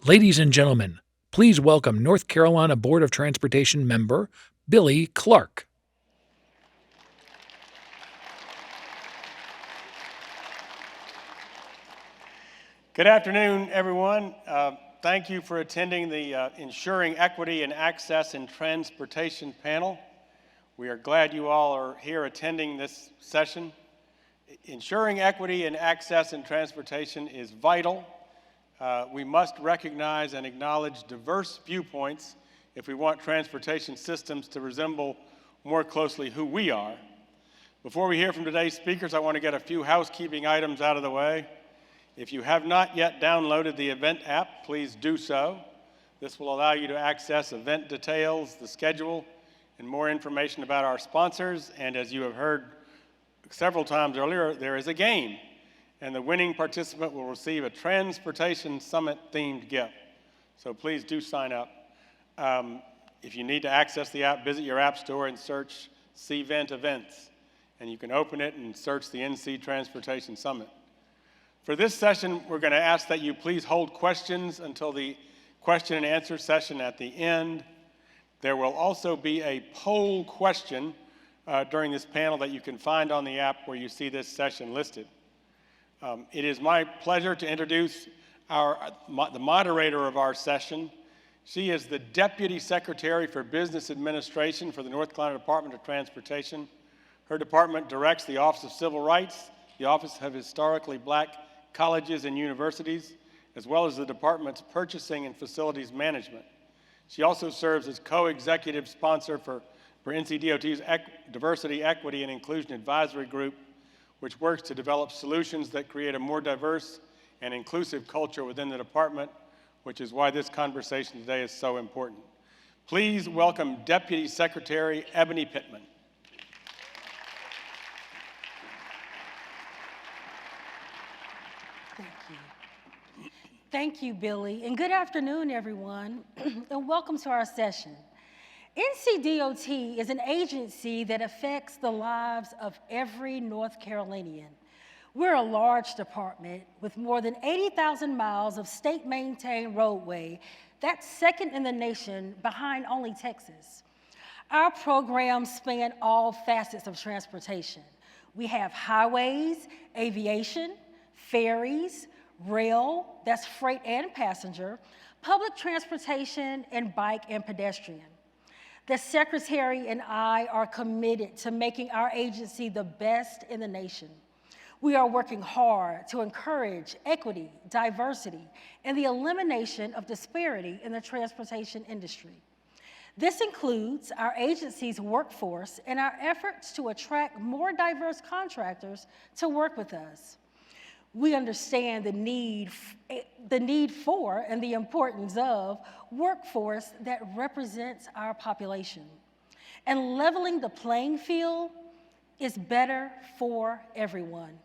Ladies and gentlemen, please welcome North Carolina Board of Transportation member Billy Clark. Good afternoon, everyone. Thank you for attending the Ensuring Equity and Access in Transportation panel. We are glad you all are here attending this session. Ensuring equity and access in transportation is vital. We must recognize and acknowledge diverse viewpoints if we want transportation systems to resemble more closely who we are. Before we hear from today's speakers, I want to get a few housekeeping items out of the way. If you have not yet downloaded the event app, please do so. This will allow you to access event details, the schedule, and more information about our sponsors. And as you have heard several times earlier, there is a game, and the winning participant will receive a Transportation Summit themed gift. So please do sign up. If you need to access the app, visit your app store and search CVent Events, and you can open it and search the NC Transportation Summit. For this session, we're going to ask that you please hold questions until the question and answer session at the end. There will also be a poll question during this panel that you can find on the app where you see this session listed. It is my pleasure to introduce the moderator of our session. She is the Deputy Secretary for Business Administration for the North Carolina Department of Transportation. Her department directs the Office of Civil Rights, the Office of Historically Black Colleges and Universities, as well as the department's Purchasing and Facilities Management. She also serves as co-executive sponsor for NCDOT's Diversity, Equity, and Inclusion Advisory Group, which works to develop solutions that create a more diverse and inclusive culture within the department, which is why this conversation today is so important. Please welcome Deputy Secretary Ebony Pittman. Thank you, Billy, and good afternoon, everyone, and welcome to our session. NCDOT is an agency that affects the lives of every North Carolinian. We're a large department with more than 80,000 miles of state-maintained roadway. That's second in the nation behind only Texas. Our programs span all facets of transportation. We have highways, aviation, ferries, rail, that's freight and passenger, public transportation, and bike and pedestrian. The Secretary and I are committed to making our agency the best in the nation. We are working hard to encourage equity, diversity, and the elimination of disparity in the transportation industry. This includes our agency's workforce and our efforts to attract more diverse contractors to work with us. We understand the need for and the importance of workforce that represents our population. And leveling the playing field is better for everyone.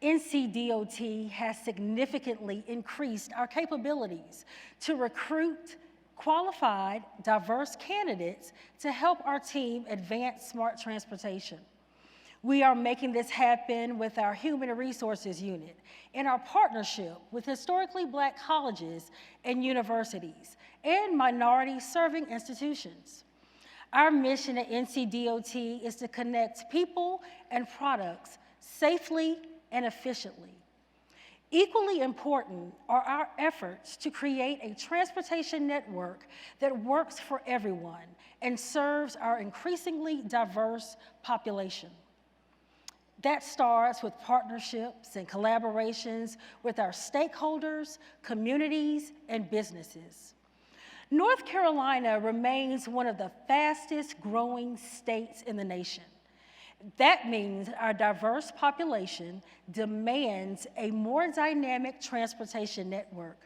NCDOT has significantly increased our capabilities to recruit qualified, diverse candidates to help our team advance smart transportation. We are making this happen with our Human Resources Unit in our partnership with historically Black colleges and universities and minority-serving institutions. Our mission at NCDOT is to connect people and products safely and efficiently. Equally important are our efforts to create a transportation network that works for everyone and serves our increasingly diverse population. That starts with partnerships and collaborations with our stakeholders, communities, and businesses. North Carolina remains one of the fastest growing states in the nation. That means our diverse population demands a more dynamic transportation network,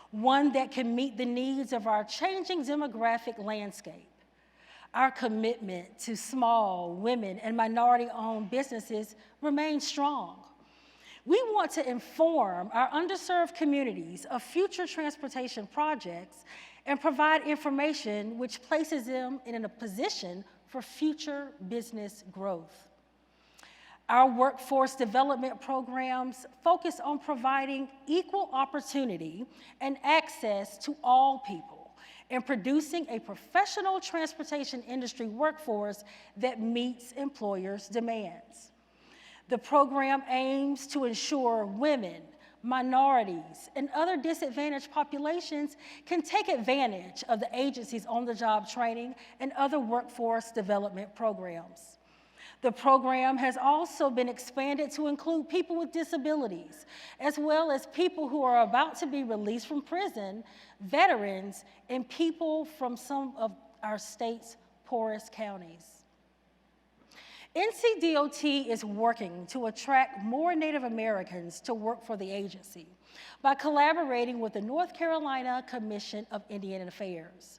one that can meet the needs of our changing demographic landscape. Our commitment to small, women, and minority-owned businesses remains strong. We want to inform our underserved communities of future transportation projects and provide information which places them in a position for future business growth. Our workforce development programs focus on providing equal opportunity and access to all people and producing a professional transportation industry workforce that meets employers' demands. The program aims to ensure women, minorities, and other disadvantaged populations can take advantage of the agency's on-the-job training and other workforce development programs. The program has also been expanded to include people with disabilities, as well as people who are about to be released from prison, veterans, and people from some of our state's poorest counties. NCDOT is working to attract more Native Americans to work for the agency by collaborating with the North Carolina Commission of Indian Affairs.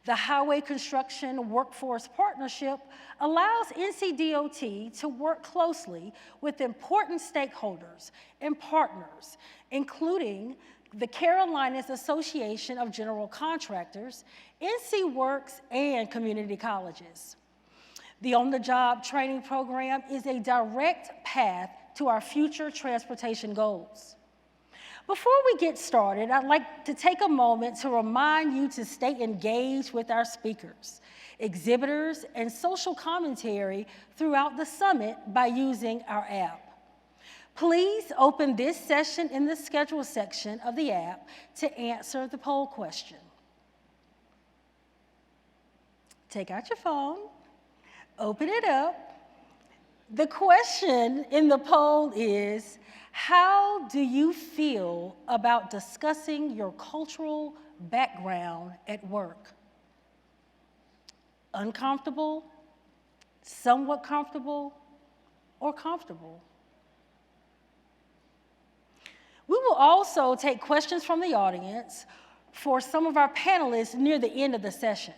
The Highway Construction Workforce Partnership allows NCDOT to work closely with important stakeholders and partners, including the Carolinas Association of General Contractors, NC Works, and community colleges. The on-the-job training program is a direct path to our future transportation goals. Before we get started, I'd like to take a moment to remind you to stay engaged with our speakers, exhibitors, and social commentary throughout the summit by using our app. Please open this session in the schedule section of the app to answer the poll question. Take out your phone, open it up. The question in the poll is, how do you feel about discussing your cultural background at work? Uncomfortable, somewhat comfortable, or comfortable? We will also take questions from the audience for some of our panelists near the end of the session.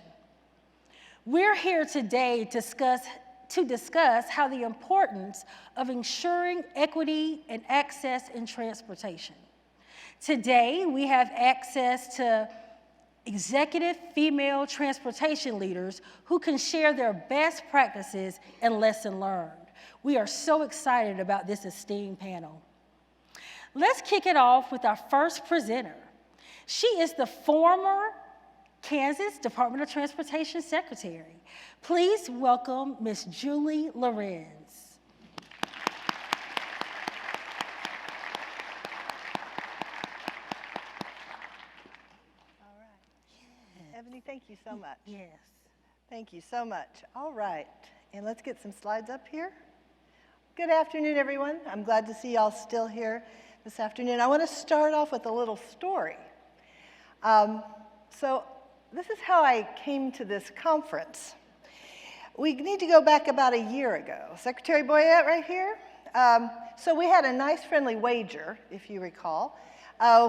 We're here today to discuss how the importance of ensuring equity and access in transportation. Today, we have access to executive female transportation leaders who can share their best practices and lessons learned. We are so excited about this esteemed panel. Let's kick it off with our first presenter. She is the former Kansas Department of Transportation Secretary. Please welcome Ms. Julie Lorenz. All right. Ebony, thank you so much. Yes. Thank you so much. All right, and let's get some slides up here. Good afternoon, everyone. I'm glad to see y'all still here this afternoon. I want to start off with a little story. So this is how I came to this conference. We need to go back about a year ago. Secretary Boyette right here. So we had a nice friendly wager, if you recall,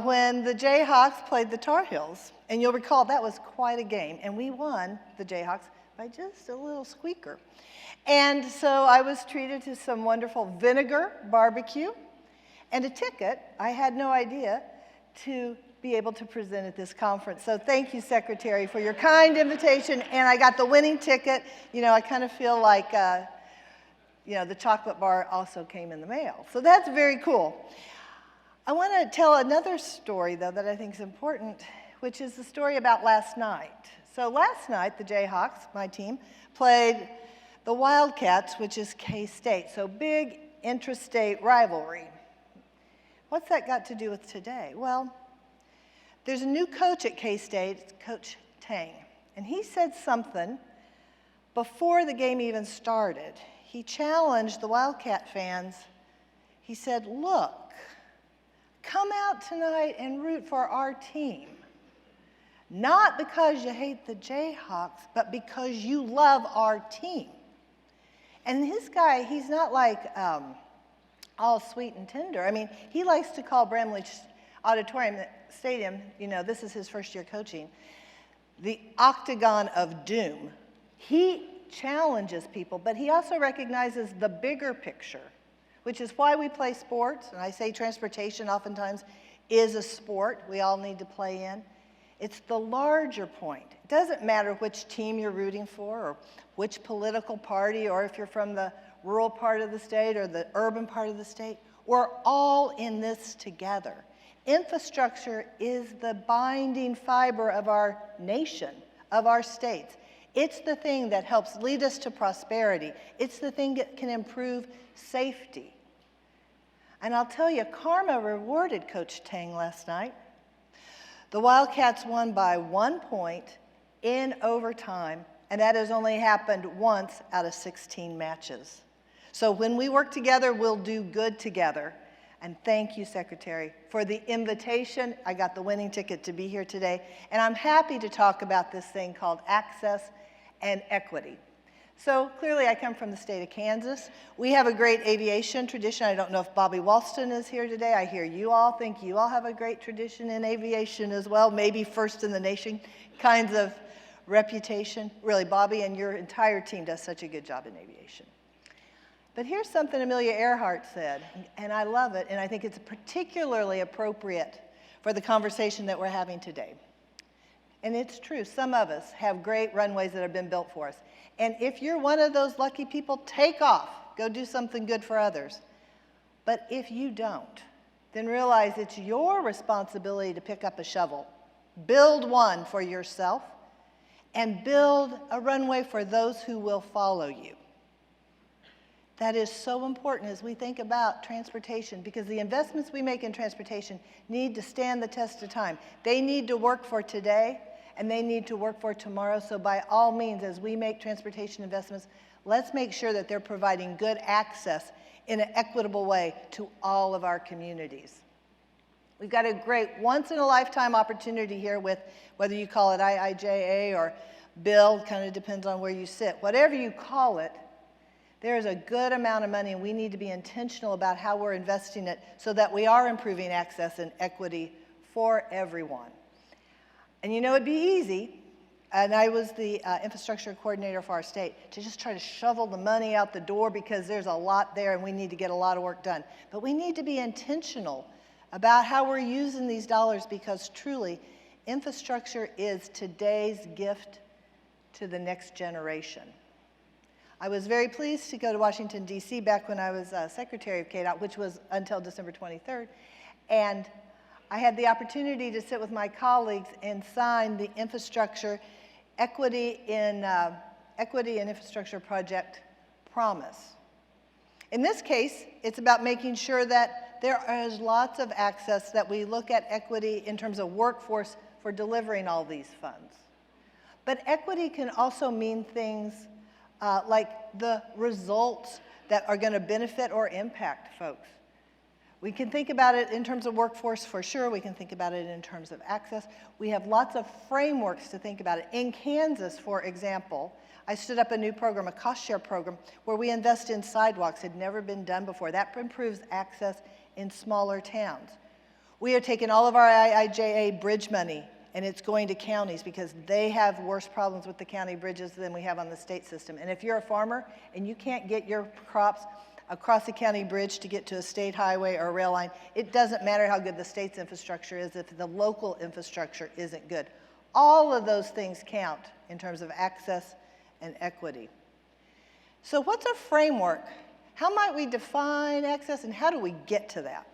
when the Jayhawks played the Tar Heels. And you'll recall that was quite a game. And we won the Jayhawks by just a little squeaker. And so I was treated to some wonderful vinegar barbecue and a ticket, I had no idea, to be able to present at this conference. So thank you, Secretary, for your kind invitation. And I got the winning ticket. You know, I kind of feel like, you know, the chocolate bar also came in the mail. So that's very cool. I want to tell another story, though, that I think is important, which is the story about last night. So last night, the Jayhawks, my team, played the Wildcats, which is K-State. So big intrastate rivalry. What's that got to do with today? Well, there's a new coach at K-State, it's Coach Tang, and he said something before the game even started. He challenged the Wildcat fans. He said, look, come out tonight and root for our team. Not because you hate the Jayhawks, but because you love our team. And this guy, he's not like all sweet and tender. I mean, he likes to call Bramlage Auditorium Stadium, you know, this is his first year coaching, the octagon of doom. He challenges people, but he also recognizes the bigger picture, which is why we play sports. And I say transportation oftentimes is a sport we all need to play in. It's the larger point. It doesn't matter which team you're rooting for or which political party or if you're from the rural part of the state or the urban part of the state. We're all in this together. Infrastructure is the binding fiber of our nation, of our states. It's the thing that helps lead us to prosperity. It's the thing that can improve safety. And I'll tell you, karma rewarded Coach Tang last night. The Wildcats won by 1 point in overtime, and that has only happened once out of 16 matches. So when we work together, we'll do good together. And thank you, Secretary, for the invitation. I got the winning ticket to be here today, and I'm happy to talk about this thing called access and equity. So clearly I come from the state of Kansas. We have a great aviation tradition. I don't know if Bobby Walston is here today. I hear you all think you all have a great tradition in aviation as well, maybe first in the nation kinds of reputation. Really, Bobby and your entire team does such a good job in aviation. But here's something Amelia Earhart said, and I love it, and I think it's particularly appropriate for the conversation that we're having today. And it's true, some of us have great runways that have been built for us. And if you're one of those lucky people, take off, go do something good for others. But if you don't, then realize it's your responsibility to pick up a shovel, build one for yourself, and build a runway for those who will follow you. That is so important as we think about transportation, because the investments we make in transportation need to stand the test of time. They need to work for today, and they need to work for tomorrow. So by all means, as we make transportation investments, let's make sure that they're providing good access in an equitable way to all of our communities. We've got a great once-in-a-lifetime opportunity here with, whether you call it IIJA or bill, kind of depends on where you sit. Whatever you call it, there is a good amount of money, and we need to be intentional about how we're investing it so that we are improving access and equity for everyone. And you know, it'd be easy, and I was the infrastructure coordinator for our state, to just try to shovel the money out the door because there's a lot there and we need to get a lot of work done. But we need to be intentional about how we're using these dollars, because truly, infrastructure is today's gift to the next generation. I was very pleased to go to Washington, D.C. back when I was Secretary of KDOT, which was until December 23rd, and I had the opportunity to sit with my colleagues and sign the Infrastructure Equity and Infrastructure Project Promise. In this case, it's about making sure that there is lots of access, that we look at equity in terms of workforce for delivering all these funds. But equity can also mean things like the results that are going to benefit or impact folks. We can think about it in terms of workforce for sure. We can think about it in terms of access. We have lots of frameworks to think about it. In Kansas, for example, I stood up a new program, a cost share program, where we invest in sidewalks. It had never been done before. That improves access in smaller towns. We are taking all of our IIJA bridge money, and it's going to counties because they have worse problems with the county bridges than we have on the state system. And if you're a farmer and you can't get your crops across a county bridge to get to a state highway or a rail line, it doesn't matter how good the state's infrastructure is if the local infrastructure isn't good. All of those things count in terms of access and equity. So what's a framework? How might we define access, and how do we get to that?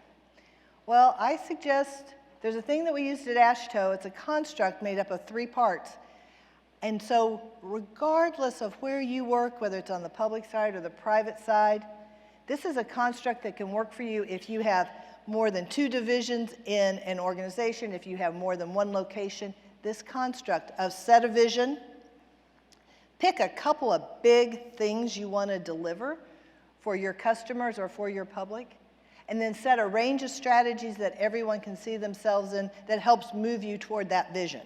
Well, I suggest there's a thing that we used at AASHTO. It's a construct made up of 3 parts. And so regardless of where you work, whether it's on the public side or the private side, this is a construct that can work for you if you have more than 2 divisions in an organization, if you have more than 1 location. This construct of set a vision, pick a couple of big things you want to deliver for your customers or for your public, and then set a range of strategies that everyone can see themselves in that helps move you toward that vision.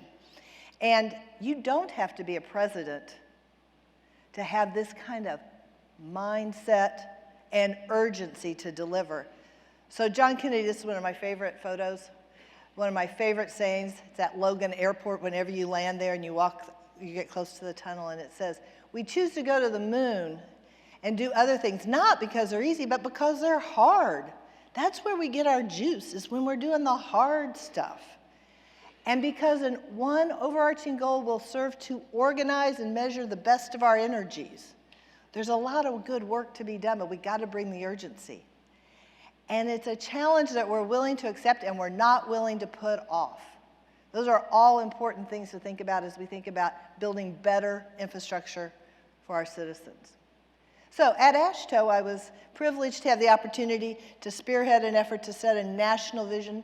And you don't have to be a president to have this kind of mindset and urgency to deliver. So John Kennedy, this is one of my favorite photos, one of my favorite sayings. It's at Logan Airport. Whenever you land there and you get close to the tunnel, and it says, "We choose to go to the moon and do other things, not because they're easy, but because they're hard." That's where we get our juice, is when we're doing the hard stuff. And because one overarching goal will serve to organize and measure the best of our energies. There's a lot of good work to be done, but we got to bring the urgency. And it's a challenge that we're willing to accept and we're not willing to put off. Those are all important things to think about as we think about building better infrastructure for our citizens. So at AASHTO, I was privileged to have the opportunity to spearhead an effort to set a national vision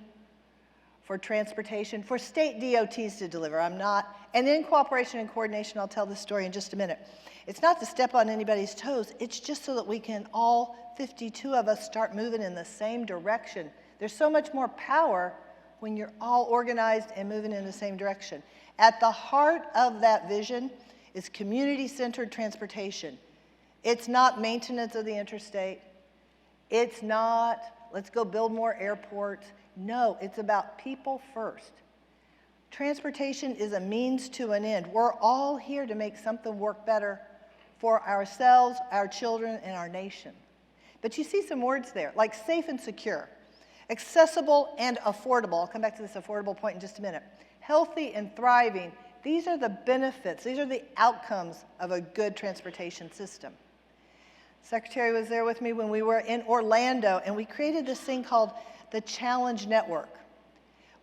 for transportation for state DOTs to deliver. And in cooperation and coordination, I'll tell this story in just a minute. It's not to step on anybody's toes, it's just so that we can all 52 of us start moving in the same direction. There's so much more power when you're all organized and moving in the same direction. At the heart of that vision is community-centered transportation. It's not maintenance of the interstate. It's not, let's go build more airports. No, it's about people first. Transportation is a means to an end. We're all here to make something work better for ourselves, our children, and our nation. But you see some words there, like safe and secure, accessible and affordable. I'll come back to this affordable point in just a minute. Healthy and thriving. These are the benefits, these are the outcomes of a good transportation system. Secretary was there with me when we were in Orlando, and we created this thing called the Challenge Network.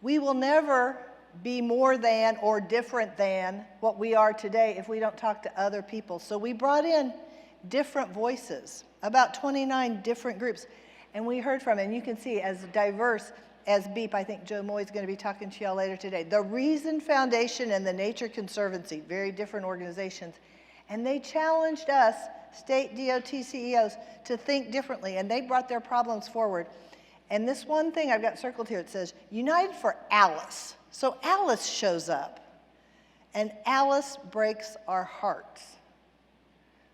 We will never be more than or different than what we are today if we don't talk to other people. So we brought in different voices, about 29 different groups, and we heard from, and you can see as diverse as BEEP. I think Joe Moy is going to be talking to y'all later today. The Reason Foundation and the Nature Conservancy, very different organizations, and they challenged us, state DOT CEOs, to think differently, and they brought their problems forward. And this one thing I've got circled here, it says, United for Alice. So Alice shows up, and Alice breaks our hearts.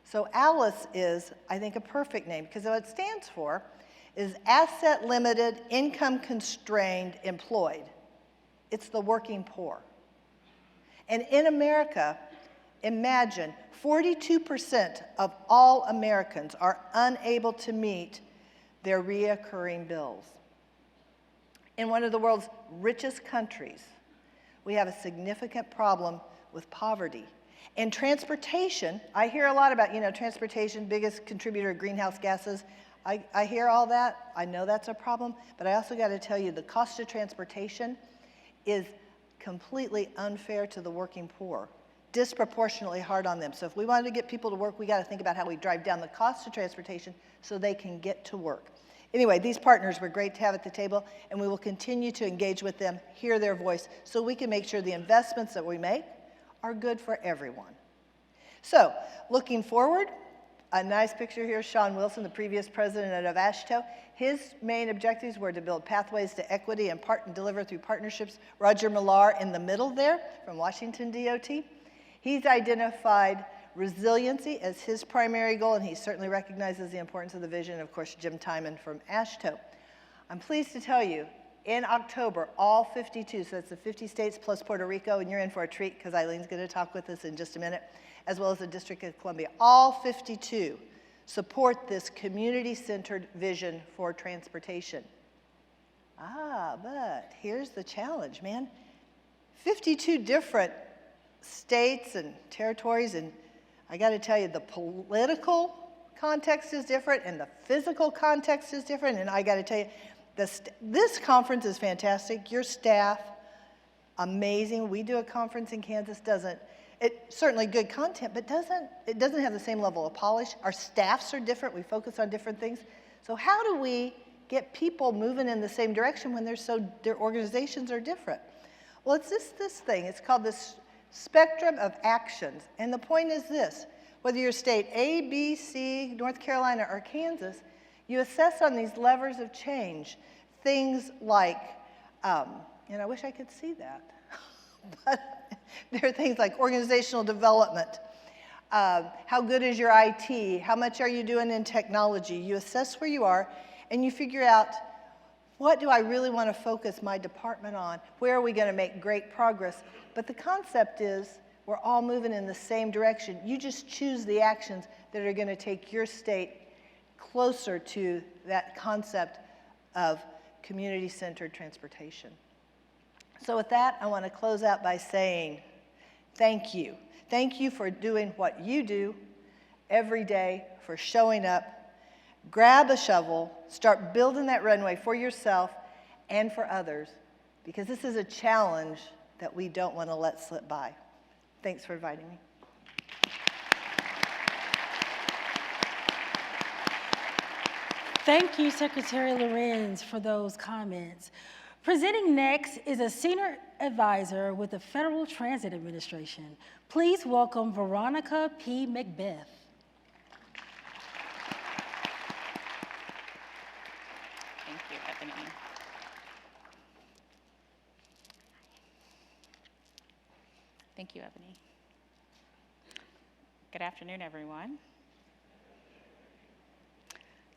So Alice is, I think, a perfect name, because what it stands for is asset limited, income constrained, employed. It's the working poor. And in America, imagine 42% of all Americans are unable to meet their reoccurring bills. In one of the world's richest countries, we have a significant problem with poverty. And transportation, I hear a lot about, transportation, biggest contributor of greenhouse gases. I hear all that. I know that's a problem. But I also got to tell you, the cost of transportation is completely unfair to the working poor, disproportionately hard on them. So if we wanted to get people to work, we got to think about how we drive down the cost of transportation so they can get to work. Anyway, these partners were great to have at the table, and we will continue to engage with them, hear their voice, so we can make sure the investments that we make are good for everyone. So, looking forward, a nice picture here, Sean Wilson, the previous president of AASHTO. His main objectives were to build pathways to equity and deliver through partnerships. Roger Millar in the middle there from Washington DOT. He's identified resiliency as his primary goal, and he certainly recognizes the importance of the vision. Of course, Jim Timon from AASHTO. I'm pleased to tell you, in October, all 52, so that's the 50 states plus Puerto Rico, and you're in for a treat because Eileen's going to talk with us in just a minute, as well as the District of Columbia, all 52 support this community-centered vision for transportation. But here's the challenge, man. 52 different states and territories, and I got to tell you, the political context is different and the physical context is different, and I got to tell you, this conference is fantastic. Your staff, amazing. We do a conference in Kansas, it's certainly good content, but it doesn't have the same level of polish. Our staffs are different. We focus on different things. So how do we get people moving in the same direction when their organizations are different? Well, it's this thing. It's called this spectrum of actions. And the point is this: whether you're state A, B, C, North Carolina, or Kansas, you assess on these levers of change things like, and I wish I could see that, but there are things like organizational development, how good is your IT, how much are you doing in technology. You assess where you are, and you figure out, what do I really want to focus my department on? Where are we going to make great progress? But the concept is we're all moving in the same direction. You just choose the actions that are going to take your state closer to that concept of community-centered transportation. So with that, I want to close out by saying thank you. Thank you for doing what you do every day, for showing up. Grab a shovel, start building that runway for yourself and for others, because this is a challenge that we don't want to let slip by. Thanks for inviting me. Thank you, Secretary Lorenz, for those comments. Presenting next is a senior advisor with the Federal Transit Administration. Please welcome Veronica P. McBeth. Thank you, Ebony. Thank you, Ebony. Good afternoon, everyone.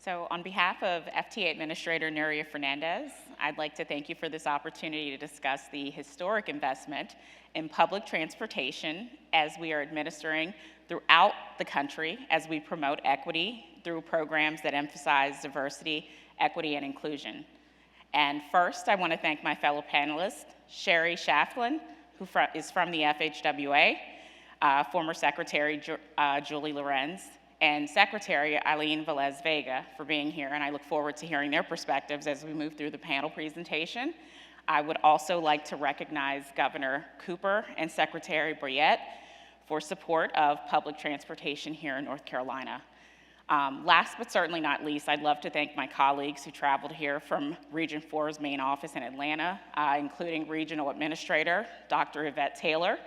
So on behalf of FTA Administrator Nuria Fernandez, I'd like to thank you for this opportunity to discuss the historic investment in public transportation as we are administering throughout the country as we promote equity through programs that emphasize diversity, equity, and inclusion. And first, I want to thank my fellow panelists, Sherry Shaflin, who is from the FHWA, former Secretary Julie Lorenz, and Secretary Eileen Velez Vega for being here, and I look forward to hearing their perspectives as we move through the panel presentation. I would also like to recognize Governor Cooper and Secretary Boyette for support of public transportation here in North Carolina. Last but certainly not least, I'd love to thank my colleagues who traveled here from Region 4's main office in Atlanta, including Regional Administrator Dr. Yvette Taylor,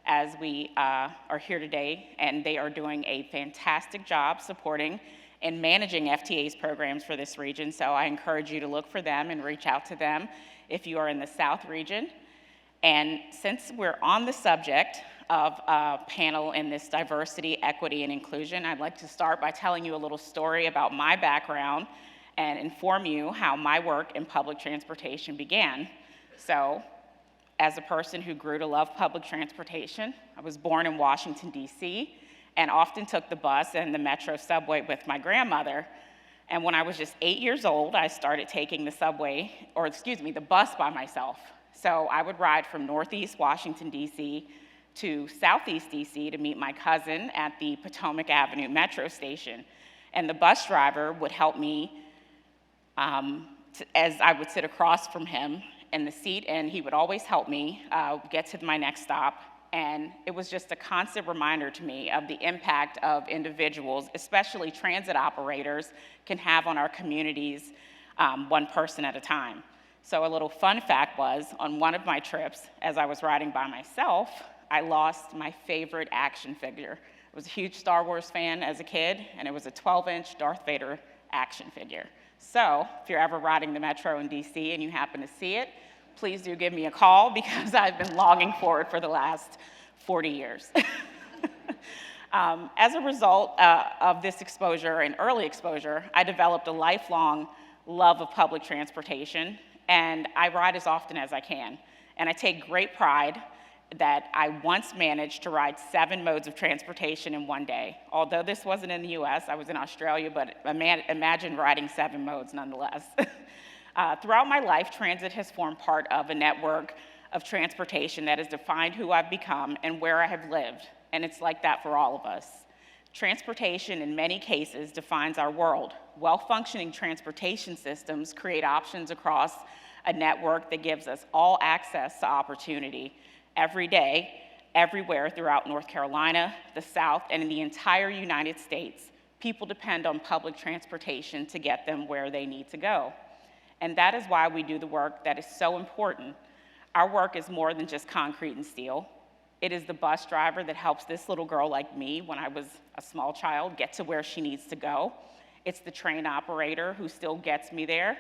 as we are here today, and they are doing a fantastic job supporting and managing FTA's programs for this region, so I encourage you to look for them and reach out to them if you are in the South region. And since we're on the subject of a panel in this diversity, equity, and inclusion, I'd like to start by telling you a little story about my background and inform you how my work in public transportation began. So, as a person who grew to love public transportation, I was born in Washington, D.C., and often took the bus and the Metro subway with my grandmother. And when I was just 8 years old, I started taking the the bus by myself. So I would ride from Northeast Washington, D.C. to Southeast D.C. to meet my cousin at the Potomac Avenue Metro station. And the bus driver would help me as I would sit across from him in the seat, and he would always help me get to my next stop. And it was just a constant reminder to me of the impact of individuals, especially transit operators, can have on our communities, one person at a time. So a little fun fact was, on one of my trips, as I was riding by myself, I lost my favorite action figure. I was a huge Star Wars fan as a kid, and it was a 12-inch Darth Vader action figure. So if you're ever riding the Metro in DC and you happen to see it, please do give me a call, because I've been longing for it for the last 40 years. As a result of this exposure and early exposure, I developed a lifelong love of public transportation, and I ride as often as I can. And I take great pride that I once managed to ride 7 modes of transportation in one day. Although this wasn't in the US, I was in Australia, but imagine riding 7 modes nonetheless. Throughout my life, transit has formed part of a network of transportation that has defined who I've become and where I have lived, and it's like that for all of us. Transportation, in many cases, defines our world. Well-functioning transportation systems create options across a network that gives us all access to opportunity every day, everywhere throughout North Carolina, the South, and in the entire United States. People depend on public transportation to get them where they need to go. And that is why we do the work that is so important. Our work is more than just concrete and steel. It is the bus driver that helps this little girl like me, when I was a small child, get to where she needs to go. It's the train operator who still gets me there.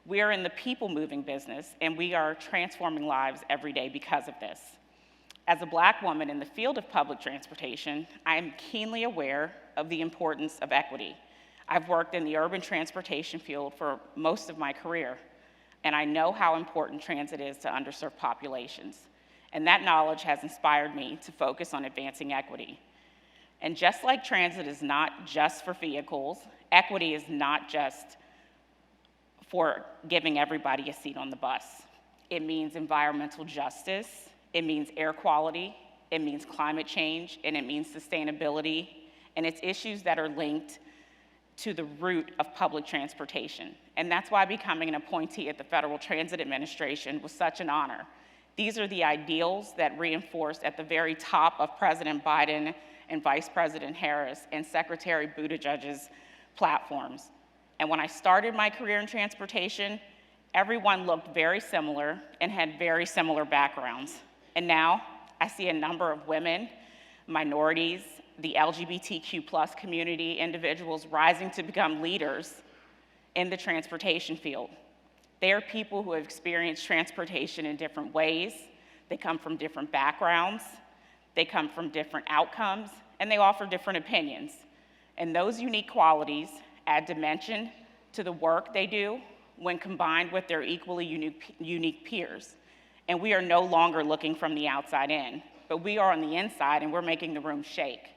We are in the people-moving business, and we are transforming lives every day because of this. As a Black woman in the field of public transportation, I am keenly aware of the importance of equity. I've worked in the urban transportation field for most of my career, and I know how important transit is to underserved populations. And that knowledge has inspired me to focus on advancing equity. And just like transit is not just for vehicles, equity is not just for giving everybody a seat on the bus. It means environmental justice, it means air quality, it means climate change, and it means sustainability, and it's issues that are linked to the root of public transportation. And that's why becoming an appointee at the Federal Transit Administration was such an honor. These are the ideals that reinforced at the very top of President Biden and Vice President Harris and Secretary Buttigieg's platforms. And when I started my career in transportation, everyone looked very similar and had very similar backgrounds. And now I see a number of women, minorities, the LGBTQ+ community, individuals rising to become leaders in the transportation field. They are people who have experienced transportation in different ways. They come from different backgrounds. They come from different outcomes, and they offer different opinions. And those unique qualities add dimension to the work they do when combined with their equally unique peers. And we are no longer looking from the outside in, but we are on the inside and we're making the room shake.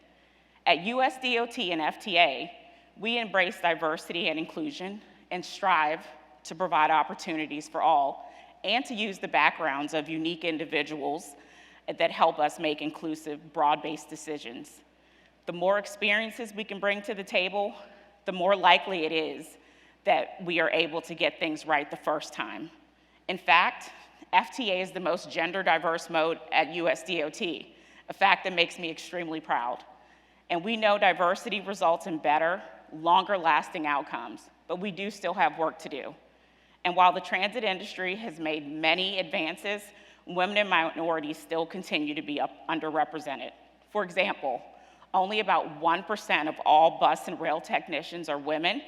At USDOT and FTA, we embrace diversity and inclusion and strive to provide opportunities for all and to use the backgrounds of unique individuals that help us make inclusive, broad-based decisions. The more experiences we can bring to the table, the more likely it is that we are able to get things right the first time. In fact, FTA is the most gender diverse mode at USDOT, a fact that makes me extremely proud. And we know diversity results in better, longer lasting outcomes, but we do still have work to do. And while the transit industry has made many advances, women and minorities still continue to be underrepresented. For example, only about 1% of all bus and rail technicians are women,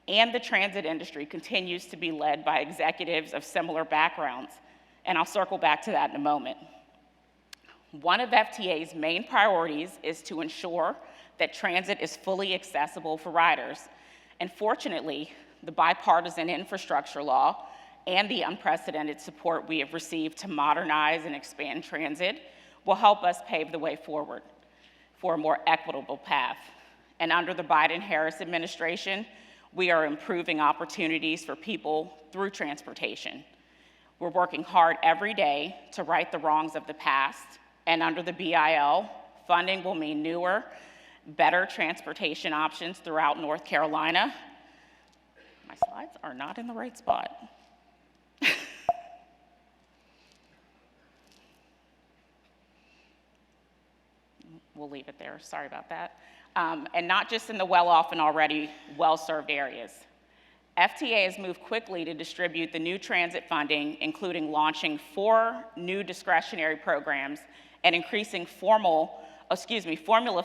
and the transit industry continues to be led by executives of similar backgrounds. And I'll circle back to that in a moment. One of FTA's main priorities is to ensure that transit is fully accessible for riders. And fortunately, the bipartisan infrastructure law and the unprecedented support we have received to modernize and expand transit will help us pave the way forward for a more equitable path. And under the Biden-Harris administration, we are improving opportunities for people through transportation. We're working hard every day to right the wrongs of the past, and under the BIL, funding will mean newer, better transportation options throughout North Carolina. My slides are not in the right spot. We'll leave it there, sorry about that. And not just in the well-off and already well-served areas. FTA has moved quickly to distribute the new transit funding, including launching 4 new discretionary programs and increasing formula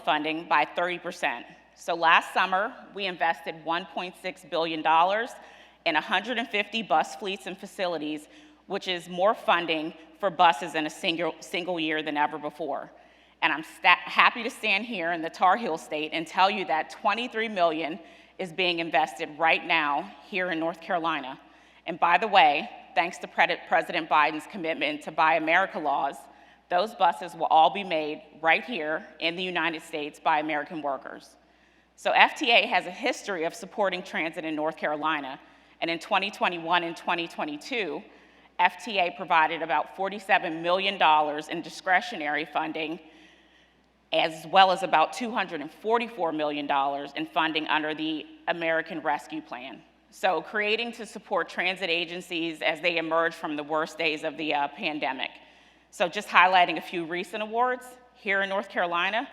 funding by 30%. So last summer, we invested $1.6 billion in 150 bus fleets and facilities, which is more funding for buses in a single year than ever before. And I'm happy to stand here in the Tar Heel State and tell you that $23 million is being invested right now here in North Carolina. And by the way, thanks to President Biden's commitment to Buy America laws, those buses will all be made right here in the United States by American workers. So FTA has a history of supporting transit in North Carolina, and in 2021 and 2022, FTA provided about $47 million in discretionary funding, as well as about $244 million in funding under the American Rescue Plan. So creating to support transit agencies as they emerge from the worst days of the pandemic. So just highlighting a few recent awards, here in North Carolina,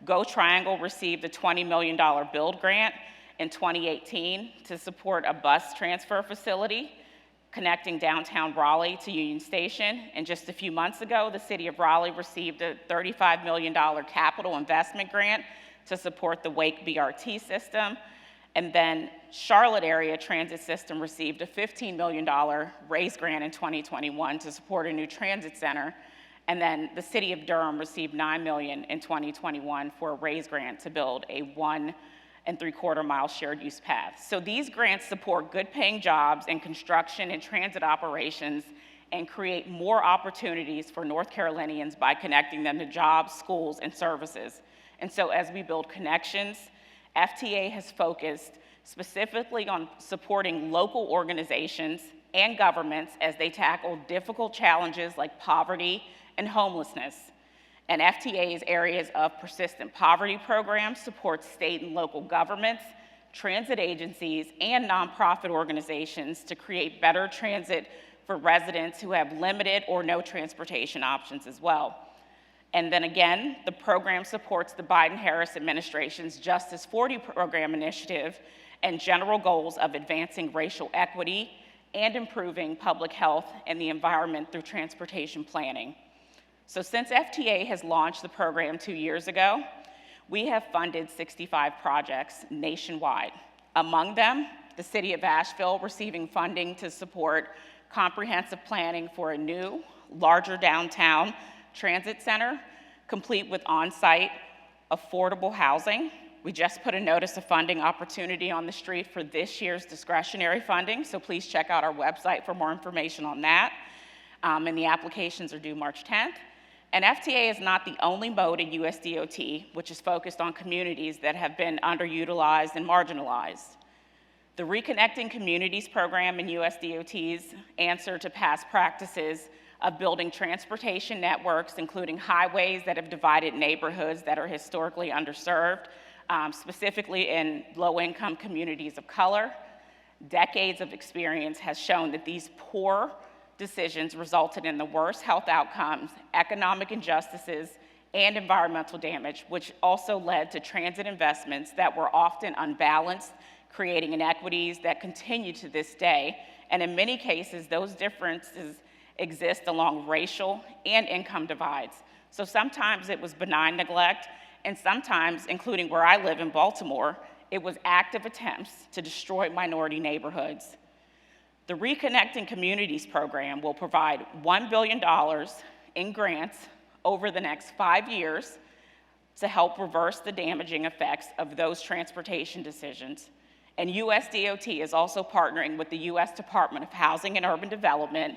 Go Triangle received a $20 million build grant in 2018 to support a bus transfer facility connecting downtown Raleigh to Union Station. And just a few months ago, the city of Raleigh received a $35 million capital investment grant to support the Wake BRT system. And then Charlotte Area Transit System received a $15 million RAISE grant in 2021 to support a new transit center. And then the city of Durham received $9 million in 2021 for a RAISE grant to build a 1 3/4 mile shared use path. So these grants support good paying jobs in construction and transit operations and create more opportunities for North Carolinians by connecting them to jobs, schools, and services. And so as we build connections, FTA has focused specifically on supporting local organizations and governments as they tackle difficult challenges like poverty and homelessness. And FTA's areas of persistent poverty programs support state and local governments, transit agencies, and nonprofit organizations to create better transit for residents who have limited or no transportation options as well. And then again, the program supports the Biden-Harris administration's Justice 40 program initiative and general goals of advancing racial equity and improving public health and the environment through transportation planning. So since FTA has launched the program 2 years ago, we have funded 65 projects nationwide. Among them, the City of Asheville receiving funding to support comprehensive planning for a new, larger downtown transit center, complete with on-site affordable housing. We just put a notice of funding opportunity on the street for this year's discretionary funding, so please check out our website for more information on that. And the applications are due March 10th. And FTA is not the only mode in USDOT which is focused on communities that have been underutilized and marginalized. The Reconnecting Communities program in USDOT's answer to past practices of building transportation networks, including highways that have divided neighborhoods that are historically underserved, specifically in low-income communities of color. Decades of experience has shown that these poor decisions resulted in the worst health outcomes, economic injustices, and environmental damage, which also led to transit investments that were often unbalanced, creating inequities that continue to this day. And in many cases, those differences exist along racial and income divides. So sometimes it was benign neglect, and sometimes, including where I live in Baltimore, it was active attempts to destroy minority neighborhoods. The Reconnecting Communities program will provide $1 billion in grants over the next 5 years to help reverse the damaging effects of those transportation decisions. And USDOT is also partnering with the U.S. Department of Housing and Urban Development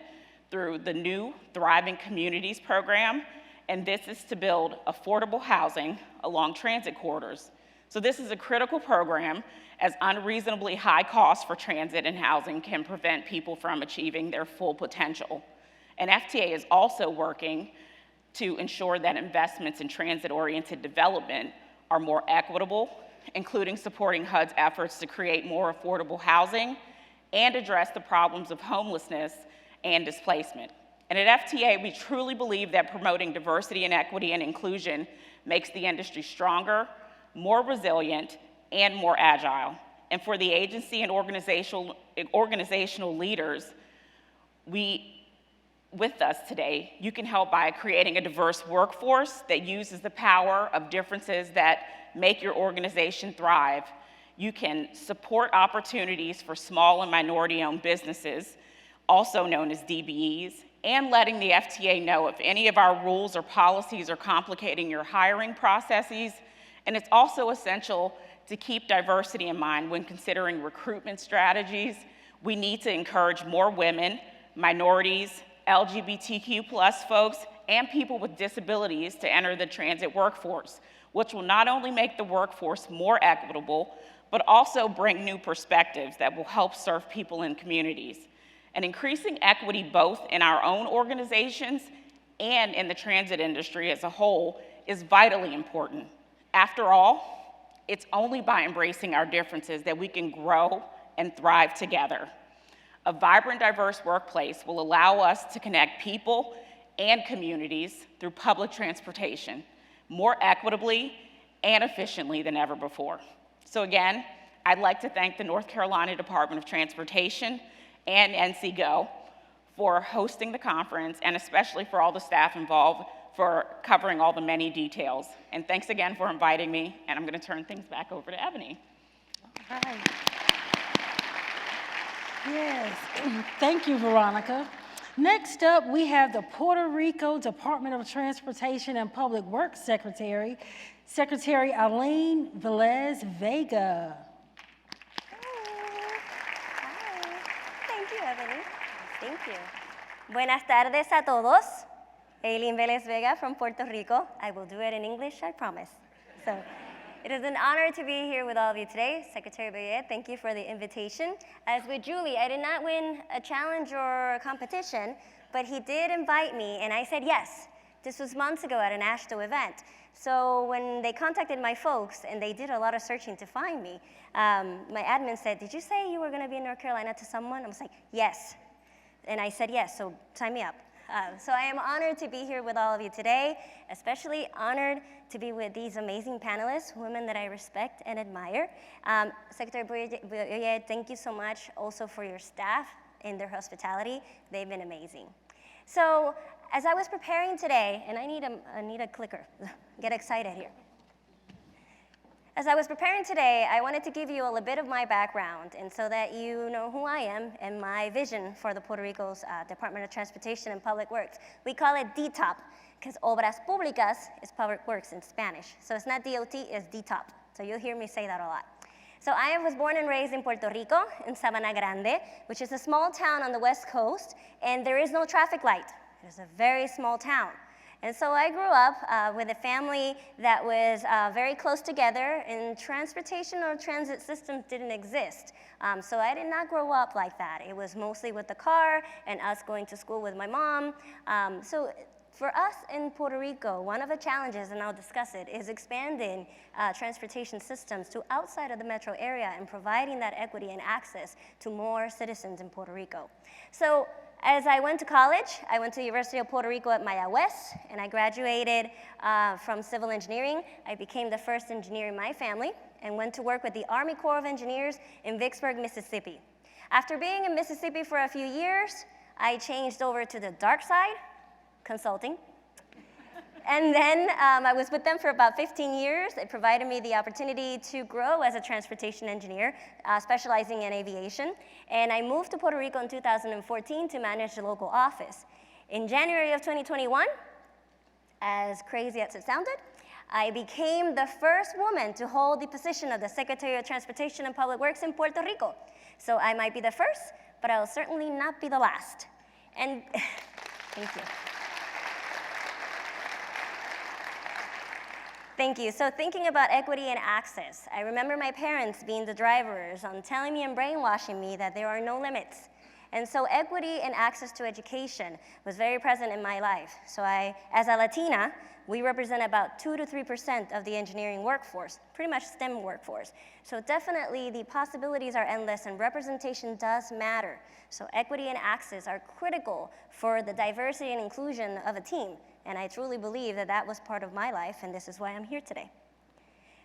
through the new Thriving Communities program, and this is to build affordable housing along transit corridors. So this is a critical program, as unreasonably high costs for transit and housing can prevent people from achieving their full potential. And FTA is also working to ensure that investments in transit-oriented development are more equitable, including supporting HUD's efforts to create more affordable housing and address the problems of homelessness and displacement. And at FTA, we truly believe that promoting diversity and equity and inclusion makes the industry stronger, more resilient, and more agile. And for the agency and organizational leaders with us today, you can help by creating a diverse workforce that uses the power of differences that make your organization thrive. You can support opportunities for small and minority-owned businesses, also known as DBEs, and letting the FTA know if any of our rules or policies are complicating your hiring processes. And it's also essential to keep diversity in mind when considering recruitment strategies. We need to encourage more women, minorities, LGBTQ+ folks, and people with disabilities to enter the transit workforce, which will not only make the workforce more equitable, but also bring new perspectives that will help serve people in communities. And increasing equity both in our own organizations and in the transit industry as a whole is vitally important. After all, it's only by embracing our differences that we can grow and thrive together. A vibrant, diverse workplace will allow us to connect people and communities through public transportation more equitably and efficiently than ever before. So again, I'd like to thank the North Carolina Department of Transportation and NCGO for hosting the conference, and especially for all the staff involved for covering all the many details. And thanks again for inviting me, and I'm going to turn things back over to Ebony. All right. Yes, thank you, Veronica. Next up, we have the Puerto Rico Department of Transportation and Public Works Secretary, Secretary Eileen Velez Vega. Thank you, Ebony. Thank you. Buenas tardes a todos. Eileen Velez Vega from Puerto Rico. I will do it in English, I promise. So, it is an honor to be here with all of you today. Secretary Boyette, thank you for the invitation. As with Julie, I did not win a challenge or a competition, but he did invite me, and I said yes, This was months ago at an AASHTO event. So when they contacted my folks, and they did a lot of searching to find me, my admin said, did you say you were going to be in North Carolina to someone? I was like, yes. And I said, yes, so sign me up. So I am honored to be here with all of you today, especially honored to be with these amazing panelists, women that I respect and admire. Secretary Boyer, thank you so much also for your staff and their hospitality. They've been amazing. So as I was preparing today, and I need a clicker, get excited here. As I was preparing today, I wanted to give you a little bit of my background, and so that you know who I am and my vision for the Puerto Rico's Department of Transportation and Public Works. We call it DTOP, because Obras Públicas is Public Works in Spanish. So it's not DOT, it's DTOP. So you'll hear me say that a lot. So I was born and raised in Puerto Rico, in Sabana Grande, which is a small town on the West Coast, and there is no traffic light. It's a very small town. And so I grew up with a family that was very close together, and transportation or transit systems didn't exist. So I did not grow up like that. It was mostly with the car and us going to school with my mom. So for us in Puerto Rico, one of the challenges, and I'll discuss it, is expanding transportation systems to outside of the metro area and providing that equity and access to more citizens in Puerto Rico. So as I went to college, I went to the University of Puerto Rico at Mayagüez, and I graduated from civil engineering. I became the first engineer in my family and went to work with the Army Corps of Engineers in Vicksburg, Mississippi. After being in Mississippi for a few years, I changed over to the dark side, consulting. And then I was with them for about 15 years. It provided me the opportunity to grow as a transportation engineer, specializing in aviation. And I moved to Puerto Rico in 2014 to manage the local office. In January of 2021, as crazy as it sounded, I became the first woman to hold the position of the Secretary of Transportation and Public Works in Puerto Rico. So I might be the first, but I'll certainly not be the last. And thank you. Thank you. So thinking about equity and access, I remember my parents being the drivers on telling me and brainwashing me that there are no limits. And so equity and access to education was very present in my life. So as a Latina, we represent about 2 to 3% of the engineering workforce, pretty much STEM workforce. So definitely the possibilities are endless, and representation does matter. So equity and access are critical for the diversity and inclusion of a team. And I truly believe that that was part of my life, and this is why I'm here today.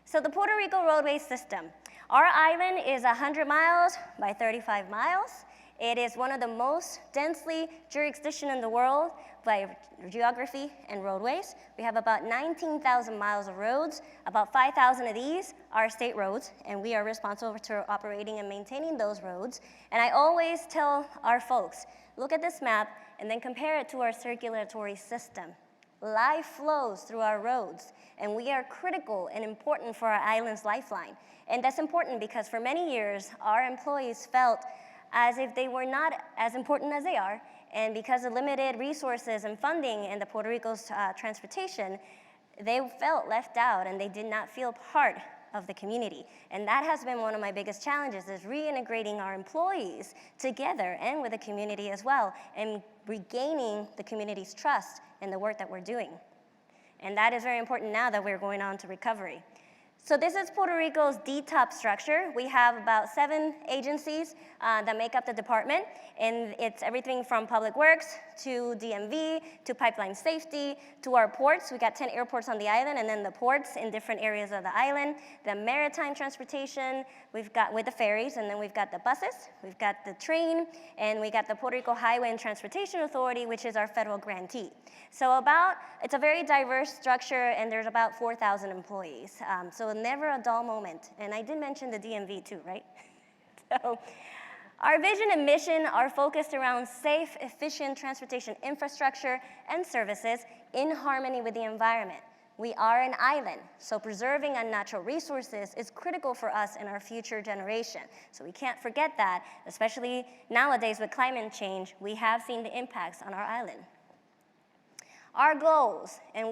So the Puerto Rico roadway system. Our island is 100 miles by 35 miles. It is one of the most densely jurisdiction in the world by geography and roadways. We have about 19,000 miles of roads. About 5,000 of these are state roads, and we are responsible for operating and maintaining those roads. And I always tell our folks, look at this map and then compare it to our circulatory system. Life flows through our roads, and we are critical and important for our island's lifeline. And that's important because for many years, our employees felt as if they were not as important as they are, and because of limited resources and funding in the Puerto Rico's transportation, they felt left out and they did not feel part of the community. And that has been one of my biggest challenges, is reintegrating our employees together and with the community as well, and regaining the community's trust in the work that we're doing. And that is very important now that we're going on to recovery. So this is Puerto Rico's DTOP structure. We have about 7 agencies that make up the department, and it's everything from Public Works to DMV to pipeline safety to our ports. We got 10 airports on the island, and then the ports in different areas of the island. The maritime transportation, we've got with the ferries, and then we've got the buses, we've got the train, and we got the Puerto Rico Highway and Transportation Authority, which is our federal grantee. So it's a very diverse structure, and there's about 4,000 employees. So never a dull moment. And I did mention the DMV too, right? So our vision and mission are focused around safe, efficient transportation infrastructure and services in harmony with the environment. We are an island, so preserving our natural resources is critical for us and our future generation. So we can't forget that, especially nowadays with climate change, we have seen the impacts on our island. Our goals, and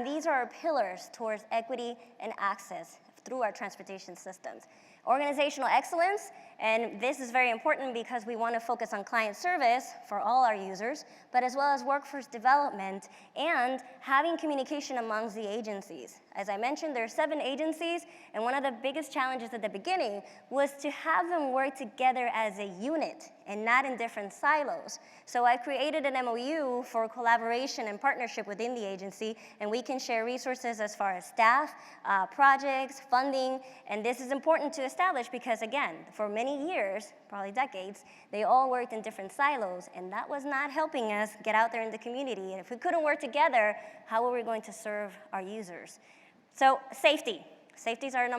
these are our pillars towards equity and access through our transportation systems. Organizational excellence And this is very important because we want to focus on client service for all our users, but as well as workforce development and having communication amongst the agencies. As I mentioned, there are 7 agencies, and one of the biggest challenges at the beginning was to have them work together as a unit and not in different silos. So I created an MOU for collaboration and partnership within the agency, and we can share resources as far as staff, projects, funding, and this is important to establish because, again, for many years, probably decades, they all worked in different silos, and that was not helping us get out there in the community. And if we couldn't work together, how were we going to serve our users? So safety. Safety is our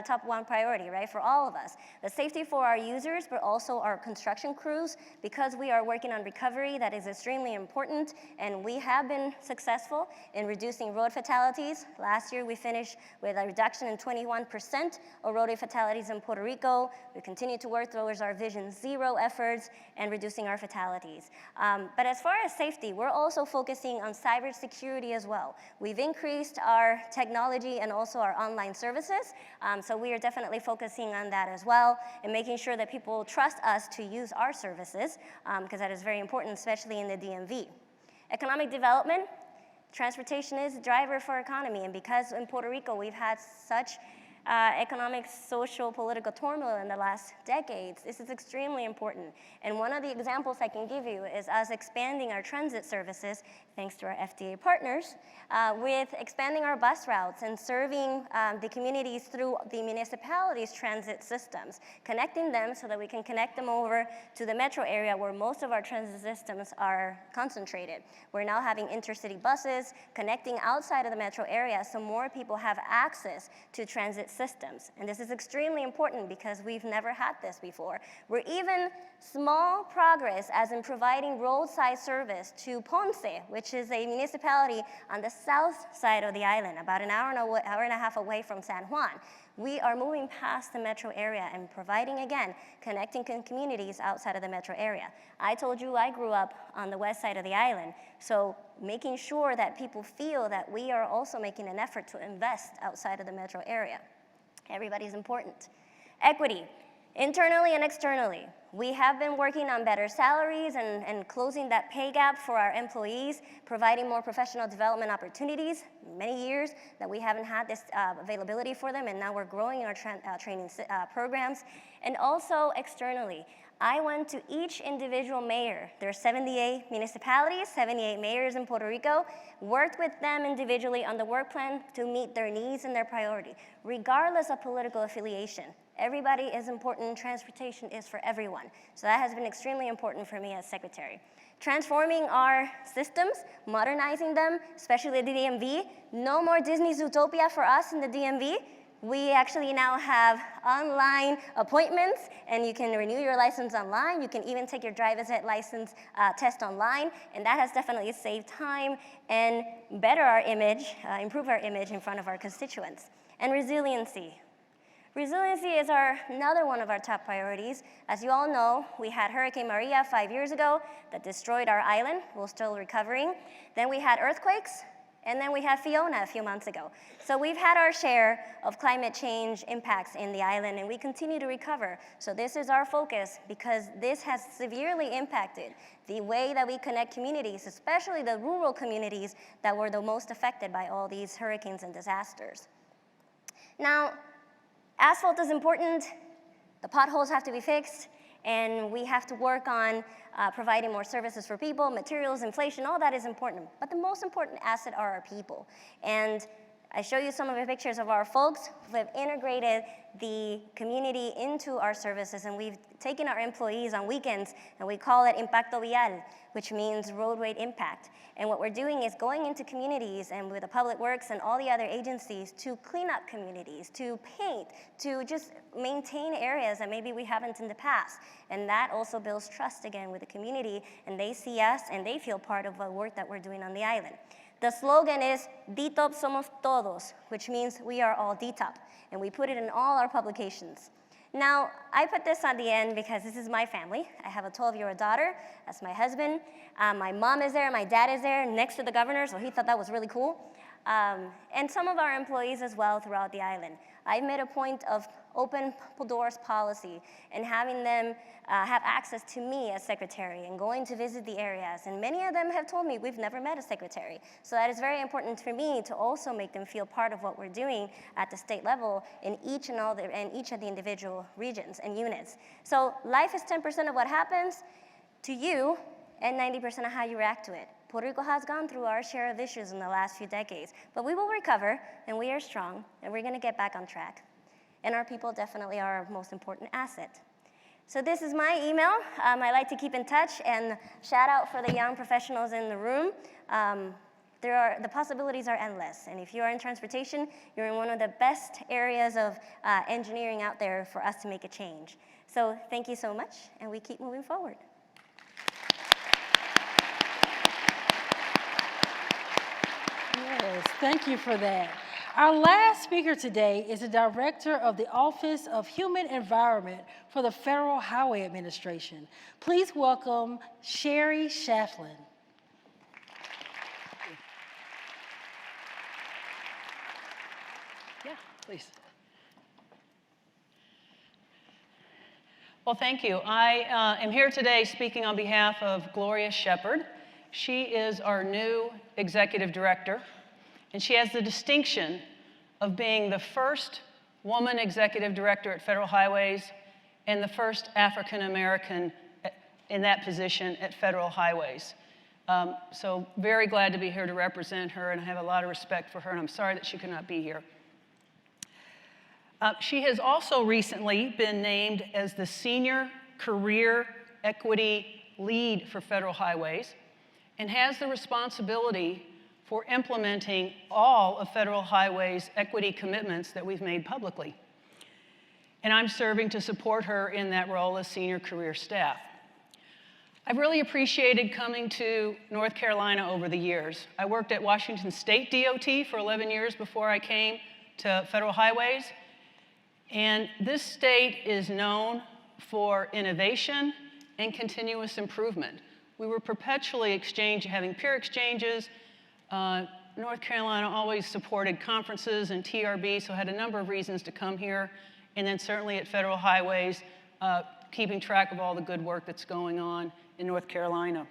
top 1 priority, right, for all of us. The safety for our users, but also our construction crews, because we are working on recovery, that is extremely important, and we have been successful in reducing road fatalities. Last year, we finished with a reduction in 21% of road fatalities in Puerto Rico. We continue to work towards our Vision Zero efforts and reducing our fatalities. But as far as safety, we're also focusing on cybersecurity as well. We've increased our technology and also our online services. So we are definitely focusing on that as well and making sure that people trust us to use our services because that is very important, especially in the DMV. Economic development, transportation is a driver for economy, and because in Puerto Rico we've had such economic, social, political turmoil in the last decades, this is extremely important. And one of the examples I can give you is us expanding our transit services, thanks to our FDA partners, with expanding our bus routes and serving the communities through the municipalities' transit systems, connecting them so that we can connect them over to the metro area where most of our transit systems are concentrated. We're now having intercity buses connecting outside of the metro area so more people have access to transit systems. And this is extremely important because we've never had this before. We're even small progress as in providing roadside service to Ponce, which is a municipality on the south side of the island, about an hour and a half away from San Juan. We are moving past the metro area and providing, again, connecting communities outside of the metro area. I told you I grew up on the west side of the island, so making sure that people feel that we are also making an effort to invest outside of the metro area. Everybody's important. Equity, internally and externally. We have been working on better salaries and closing that pay gap for our employees, providing more professional development opportunities. Many years that we haven't had this availability for them, and now we're growing our training programs. And also externally, I went to each individual mayor. There are 78 municipalities, 78 mayors in Puerto Rico, worked with them individually on the work plan to meet their needs and their priority, regardless of political affiliation. Everybody is important, transportation is for everyone. So that has been extremely important for me as secretary. Transforming our systems, modernizing them, especially the DMV. No more Disney Zootopia for us in the DMV. We actually now have online appointments, and you can renew your license online. You can even take your driver's ed license test online, and that has definitely saved time and better our image, improve our image in front of our constituents. And resiliency. Resiliency is another one of our top priorities. As you all know, we had Hurricane Maria 5 years ago that destroyed our island. We're still recovering. Then we had earthquakes, and then we had Fiona a few months ago. So we've had our share of climate change impacts in the island, and we continue to recover. So this is our focus because this has severely impacted the way that we connect communities, especially the rural communities that were the most affected by all these hurricanes and disasters. Now, asphalt is important, the potholes have to be fixed, and we have to work on providing more services for people, materials, inflation, all that is important. But the most important asset are our people. And I show you some of the pictures of our folks who have integrated the community into our services, and we've taken our employees on weekends, and we call it Impacto Vial, which means roadway impact. And what we're doing is going into communities and with the Public Works and all the other agencies to clean up communities, to paint, to just maintain areas that maybe we haven't in the past. And that also builds trust again with the community, and they see us and they feel part of the work that we're doing on the island. The slogan is DTOP Somos Todos, which means we are all DTOP, and we put it in all our publications. Now, I put this on the end because this is my family. I have a 12-year-old daughter, that's my husband. My mom is there, my dad is there, next to the governor, so he thought that was really cool. And some of our employees as well throughout the island. I've made a point of open doors policy, and having them have access to me as secretary and going to visit the areas. And many of them have told me we've never met a secretary. So that is very important for me to also make them feel part of what we're doing at the state level in each of the individual regions and units. So life is 10% of what happens to you and 90% of how you react to it. Puerto Rico has gone through our share of issues in the last few decades, but we will recover, and we are strong, and we're gonna get back on track. And our people definitely are our most important asset. So this is my email. I like to keep in touch, and shout out for the young professionals in the room. The possibilities are endless, and if you are in transportation, you're in one of the best areas of engineering out there for us to make a change. So thank you so much, and we keep moving forward. Yes, thank you for that. Our last speaker today is the Director of the Office of Human Environment for the Federal Highway Administration. Please welcome Sherry Shaflin. Yeah, please. Well, thank you. I am here today speaking on behalf of Gloria Shepard. She is our new executive director, and she has the distinction of being the first woman executive director at Federal Highways and the first African American in that position at Federal Highways. So very glad to be here to represent her, and I have a lot of respect for her, and I'm sorry that she could not be here. She has also recently been named as the Senior Career Equity Lead for Federal Highways and has the responsibility for implementing all of Federal Highways' equity commitments that we've made publicly. And I'm serving to support her in that role as senior career staff. I've really appreciated coming to North Carolina over the years. I worked at Washington State DOT for 11 years before I came to Federal Highways. And this state is known for innovation and continuous improvement. We were perpetually having peer exchanges. North Carolina always supported conferences and TRB, so had a number of reasons to come here. And then certainly at Federal Highways, keeping track of all the good work that's going on in North Carolina.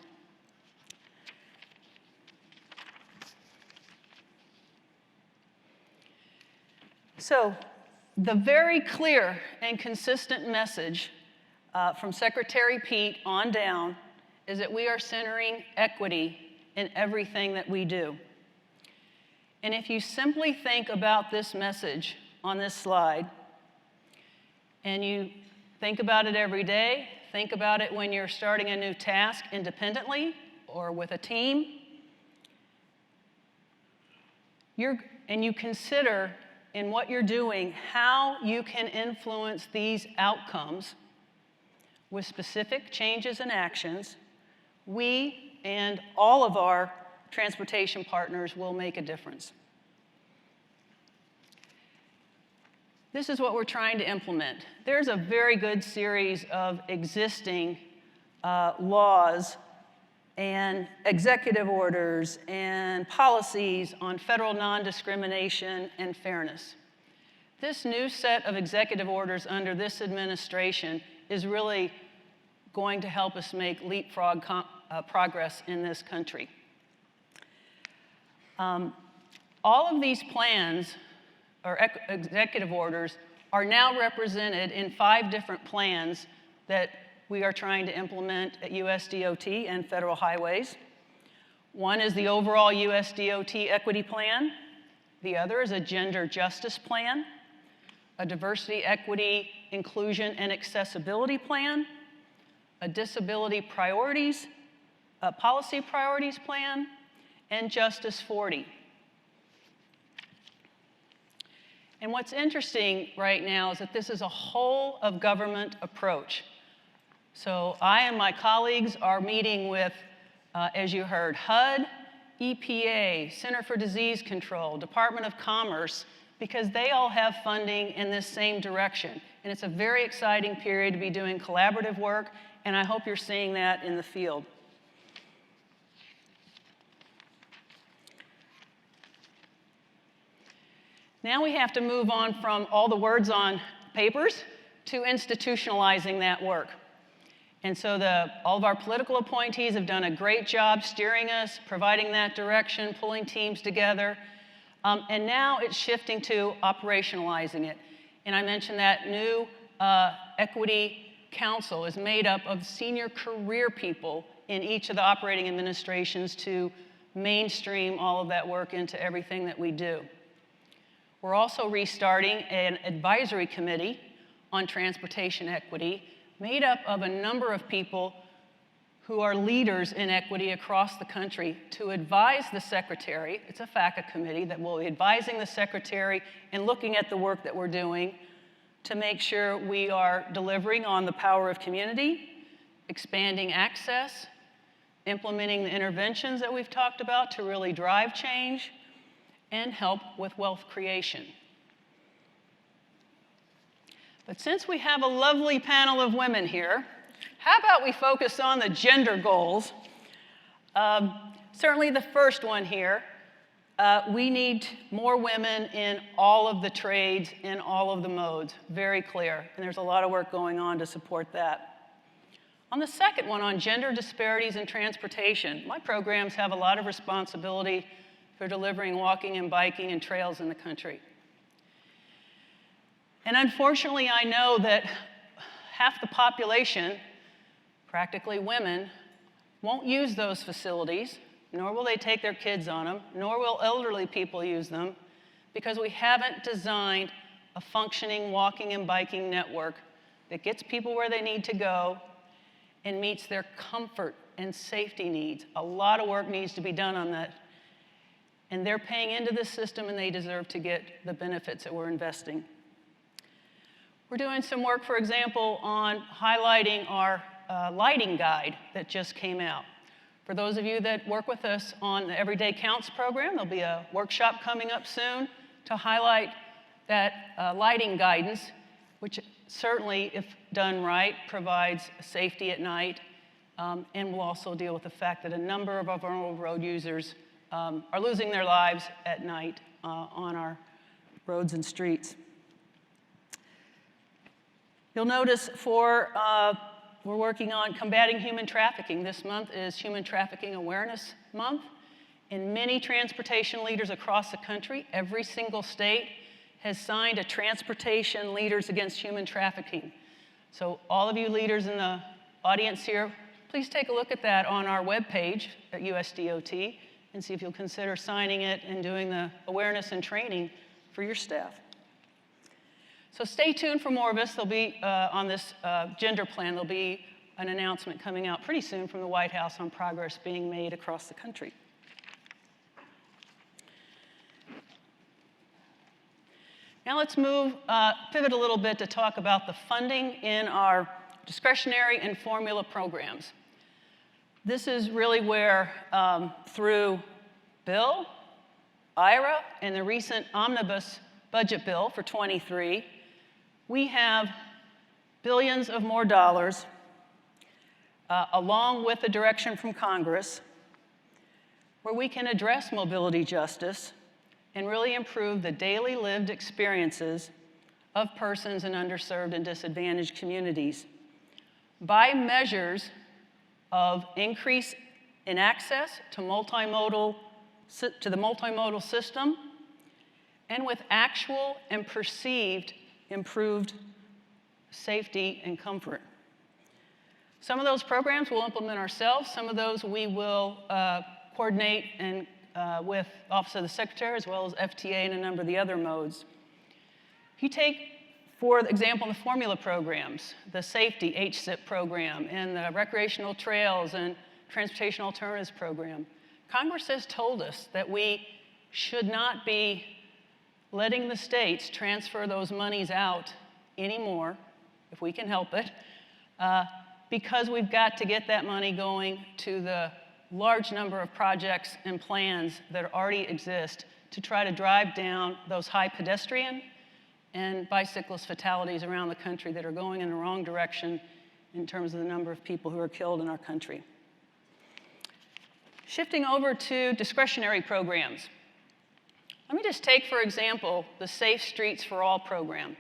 So the very clear and consistent message from Secretary Pete on down is that we are centering equity in everything that we do. And if you simply think about this message on this slide, and you think about it every day, think about it when you're starting a new task independently or with a team, and you consider in what you're doing how you can influence these outcomes with specific changes and actions, we and all of our transportation partners will make a difference. This is what we're trying to implement. There's a very good series of existing laws and executive orders and policies on federal non-discrimination and fairness. This new set of executive orders under this administration is really going to help us make leapfrog progress in this country. All of these plans or executive orders are now represented in 5 different plans that we are trying to implement at USDOT and Federal Highways. One is the overall USDOT equity plan. The other is a gender justice plan, a diversity, equity, inclusion, and accessibility plan, a disability priorities, a policy priorities plan, and Justice 40. And what's interesting right now is that this is a whole of government approach. So I and my colleagues are meeting with, as you heard, HUD, EPA, Center for Disease Control, Department of Commerce, because they all have funding in this same direction. And it's a very exciting period to be doing collaborative work, and I hope you're seeing that in the field. Now we have to move on from all the words on papers to institutionalizing that work. And so all of our political appointees have done a great job steering us, providing that direction, pulling teams together. And now it's shifting to operationalizing it. And I mentioned that new Equity Council is made up of senior career people in each of the operating administrations to mainstream all of that work into everything that we do. We're also restarting an advisory committee on transportation equity made up of a number of people who are leaders in equity across the country to advise the Secretary. It's a FACA committee that will be advising the Secretary and looking at the work that we're doing to make sure we are delivering on the power of community, expanding access, implementing the interventions that we've talked about to really drive change, and help with wealth creation. But since we have a lovely panel of women here, how about we focus on the gender goals? Certainly the first one here, we need more women in all of the trades, in all of the modes, very clear. And there's a lot of work going on to support that. On the second one, on gender disparities in transportation, my programs have a lot of responsibility for delivering walking and biking and trails in the country. And unfortunately, I know that half the population, practically women, won't use those facilities, nor will they take their kids on them, nor will elderly people use them, because we haven't designed a functioning walking and biking network that gets people where they need to go and meets their comfort and safety needs. A lot of work needs to be done on that. And they're paying into this system, and they deserve to get the benefits that we're investing. We're doing some work, for example, on highlighting our lighting guide that just came out. For those of you that work with us on the Everyday Counts program, there'll be a workshop coming up soon to highlight that lighting guidance, which certainly, if done right, provides safety at night, and will also deal with the fact that a number of our vulnerable road users are losing their lives at night on our roads and streets. You'll notice we're working on combating human trafficking. This month is Human Trafficking Awareness Month. And many transportation leaders across the country, every single state, has signed a Transportation Leaders Against Human Trafficking. So all of you leaders in the audience here, please take a look at that on our webpage at USDOT and see if you'll consider signing it and doing the awareness and training for your staff. So stay tuned for more of this. There'll be, on this gender plan, there'll be an announcement coming out pretty soon from the White House on progress being made across the country. Now let's pivot a little bit to talk about the funding in our discretionary and formula programs. This is really where, through Bill, IRA, and the recent omnibus budget bill for '23, we have billions of more dollars, along with the direction from Congress, where we can address mobility justice and really improve the daily lived experiences of persons in underserved and disadvantaged communities by measures of increase in access to the multimodal system, and with actual and perceived improved safety and comfort. Some of those programs we'll implement ourselves. Some of those we will coordinate and with Office of the Secretary, as well as FTA and a number of the other modes. If you take, for example, the formula programs, the safety HSIP program, and the recreational trails and transportation alternatives program, Congress has told us that we should not be letting the states transfer those monies out anymore, if we can help it, because we've got to get that money going to the large number of projects and plans that already exist to try to drive down those high pedestrian and bicyclist fatalities around the country that are going in the wrong direction in terms of the number of people who are killed in our country. Shifting over to discretionary programs. Let me just take, for example, the Safe Streets for All program.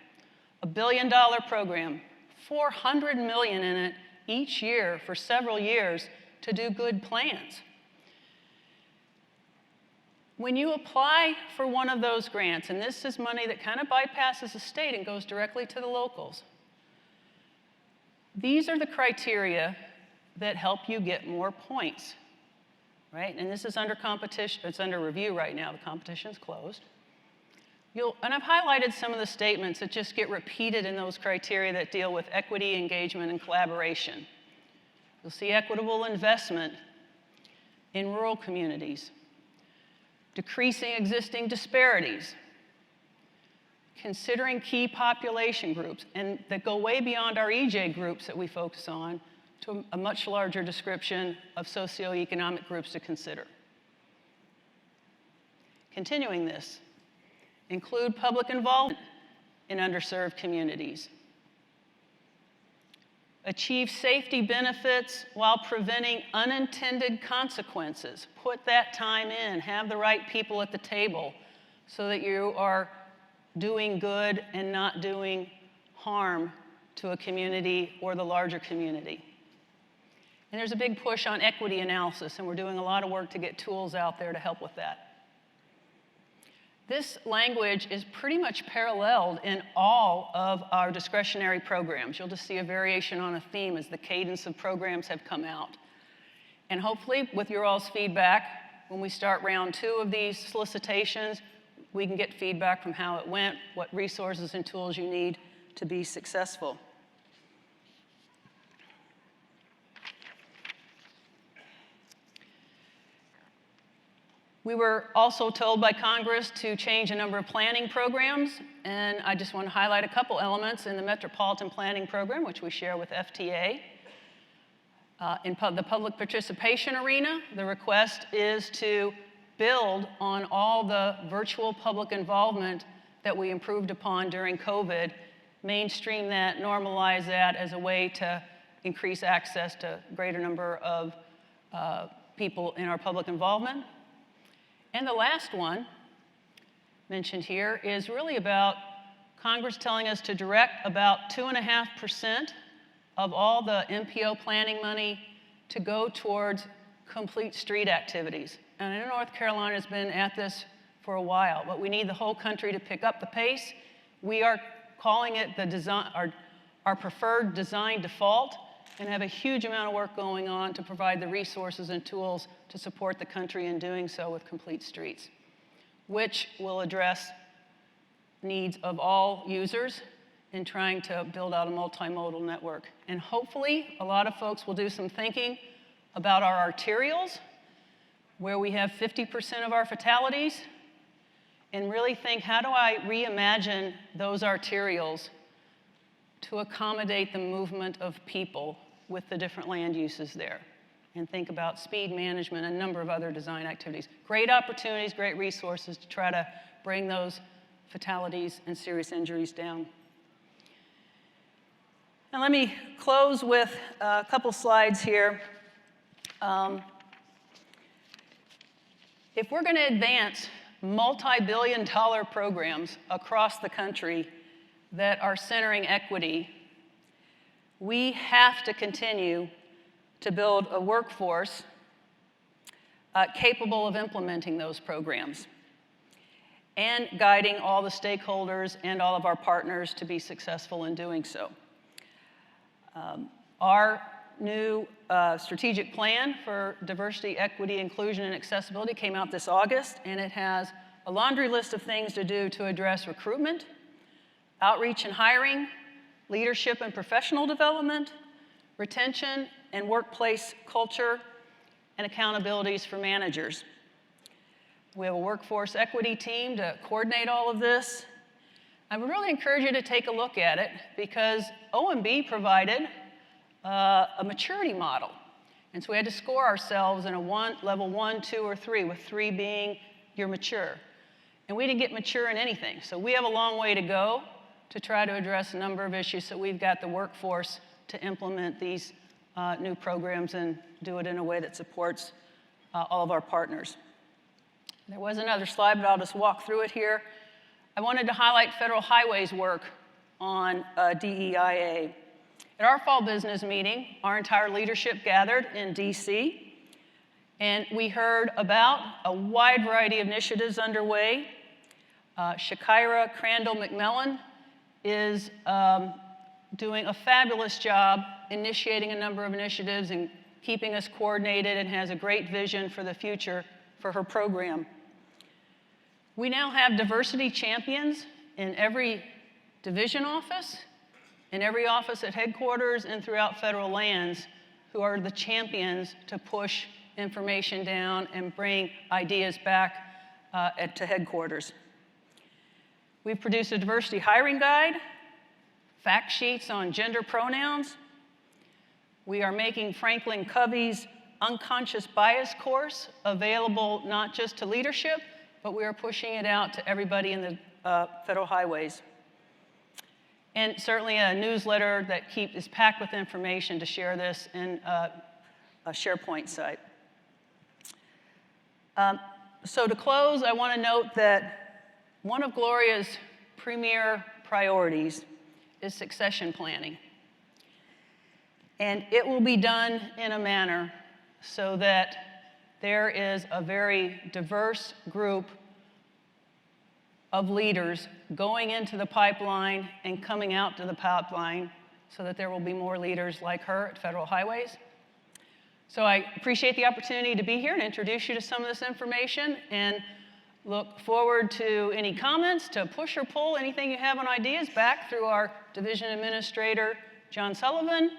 $1 billion program, $400 million in it each year for several years to do good plans. When you apply for one of those grants, and this is money that kind of bypasses the state and goes directly to the locals, these are the criteria that help you get more points, right? And this is under competition, it's under review right now, the competition's closed. And I've highlighted some of the statements that just get repeated in those criteria that deal with equity, engagement, and collaboration. You'll see equitable investment in rural communities, decreasing existing disparities, considering key population groups, and that go way beyond our EJ groups that we focus on to a much larger description of socioeconomic groups to consider. Continuing this, include public involvement in underserved communities. Achieve safety benefits while preventing unintended consequences. Put that time in, have the right people at the table so that you are doing good and not doing harm to a community or the larger community. And there's a big push on equity analysis, and we're doing a lot of work to get tools out there to help with that. This language is pretty much paralleled in all of our discretionary programs. You'll just see a variation on a theme as the cadence of programs have come out. And hopefully, with your all's feedback, when we start round 2 of these solicitations, we can get feedback from how it went, what resources and tools you need to be successful. We were also told by Congress to change a number of planning programs, and I just want to highlight a couple elements in the Metropolitan Planning Program, which we share with FTA. In the public participation arena, the request is to build on all the virtual public involvement that we improved upon during COVID, mainstream that, normalize that as a way to increase access to a greater number of people in our public involvement. And the last one mentioned here is really about Congress telling us to direct about 2.5% of all the MPO planning money to go towards complete street activities. And I know North Carolina has been at this for a while, but we need the whole country to pick up the pace. We are calling it the design, our preferred design default, and have a huge amount of work going on to provide the resources and tools to support the country in doing so with complete streets, which will address needs of all users in trying to build out a multimodal network. And hopefully, a lot of folks will do some thinking about our arterials, where we have 50% of our fatalities, and really think, how do I reimagine those arterials to accommodate the movement of people with the different land uses there, and think about speed management and a number of other design activities. Great opportunities, great resources to try to bring those fatalities and serious injuries down. Now let me close with a couple slides here. If we're going to advance multi-billion-dollar programs across the country that are centering equity, we have to continue to build a workforce capable of implementing those programs and guiding all the stakeholders and all of our partners to be successful in doing so. Our new strategic plan for diversity, equity, inclusion, and accessibility came out this August, and it has a laundry list of things to do to address recruitment, outreach and hiring, leadership and professional development, retention and workplace culture, and accountabilities for managers. We have a workforce equity team to coordinate all of this. I would really encourage you to take a look at it, because OMB provided a maturity model. And so we had to score ourselves in a level 1, 2, or 3, with 3 being you're mature. And we didn't get mature in anything. So we have a long way to go to try to address a number of issues, so we've got the workforce to implement these new programs and do it in a way that supports all of our partners. There was another slide, but I'll just walk through it here. I wanted to highlight Federal Highways work on DEIA. At our fall business meeting, our entire leadership gathered in DC, and we heard about a wide variety of initiatives underway. Shakira Crandall McMillan is doing a fabulous job initiating a number of initiatives and keeping us coordinated, and has a great vision for the future for her program. We now have diversity champions in every division office, in every office at headquarters, and throughout federal lands, who are the champions to push information down and bring ideas back to headquarters. We've produced a diversity hiring guide, fact sheets on gender pronouns. We are making Franklin Covey's unconscious bias course available not just to leadership, but we are pushing it out to everybody in the federal highways. And certainly a newsletter that is packed with information to share this in a SharePoint site. So to close, I want to note that one of Gloria's premier priorities is succession planning. And it will be done in a manner so that there is a very diverse group of leaders going into the pipeline and coming out to the pipeline, so that there will be more leaders like her at Federal Highways. So I appreciate the opportunity to be here and introduce you to some of this information, and look forward to any comments, to push or pull anything you have on ideas back through our division administrator, John Sullivan,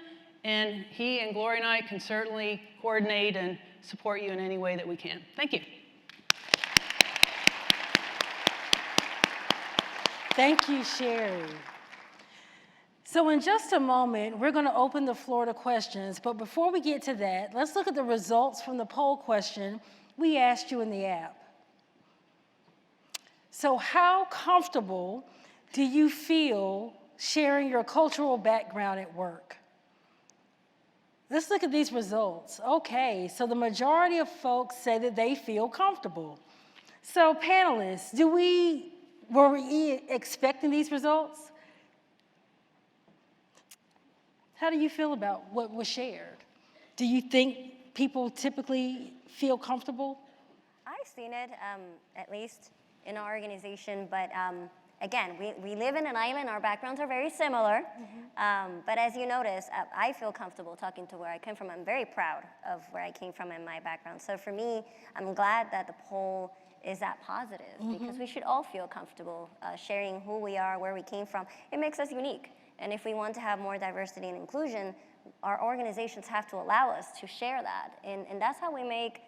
and he and Gloria and I can certainly coordinate and support you in any way that we can. Thank you. Thank you, Sherry. So in just a moment, we're going to open the floor to questions. But before we get to that, let's look at the results from the poll question we asked you in the app. So how comfortable do you feel sharing your cultural background at work? Let's look at these results. Okay, so the majority of folks say that they feel comfortable. So panelists, were we expecting these results? How do you feel about what was shared? Do you think people typically feel comfortable? I've seen it, at least in our organization, but again, we live in an island, our backgrounds are very similar, but as you notice, I feel comfortable talking to where I came from. I'm very proud of where I came from in my background. So for me, I'm glad that the poll is that positive, because we should all feel comfortable sharing who we are, where we came from. It makes us unique. And if we want to have more diversity and inclusion, our organizations have to allow us to share that. And that's how we make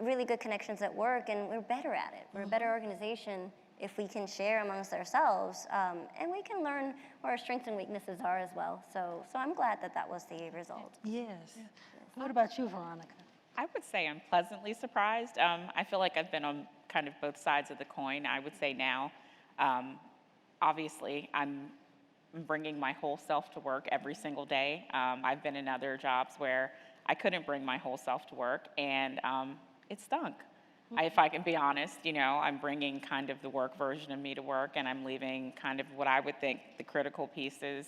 really good connections at work, and we're better at it. We're a better organization if we can share amongst ourselves, and we can learn where our strengths and weaknesses are as well. So I'm glad that that was the result. Yes. What about you, Veronica? I would say I'm pleasantly surprised. I feel like I've been on kind of both sides of the coin. I would say now, obviously, I'm bringing my whole self to work every single day. I've been in other jobs where I couldn't bring my whole self to work, and it stunk. If I can be honest, I'm bringing kind of the work version of me to work, and I'm leaving kind of what I would think the critical pieces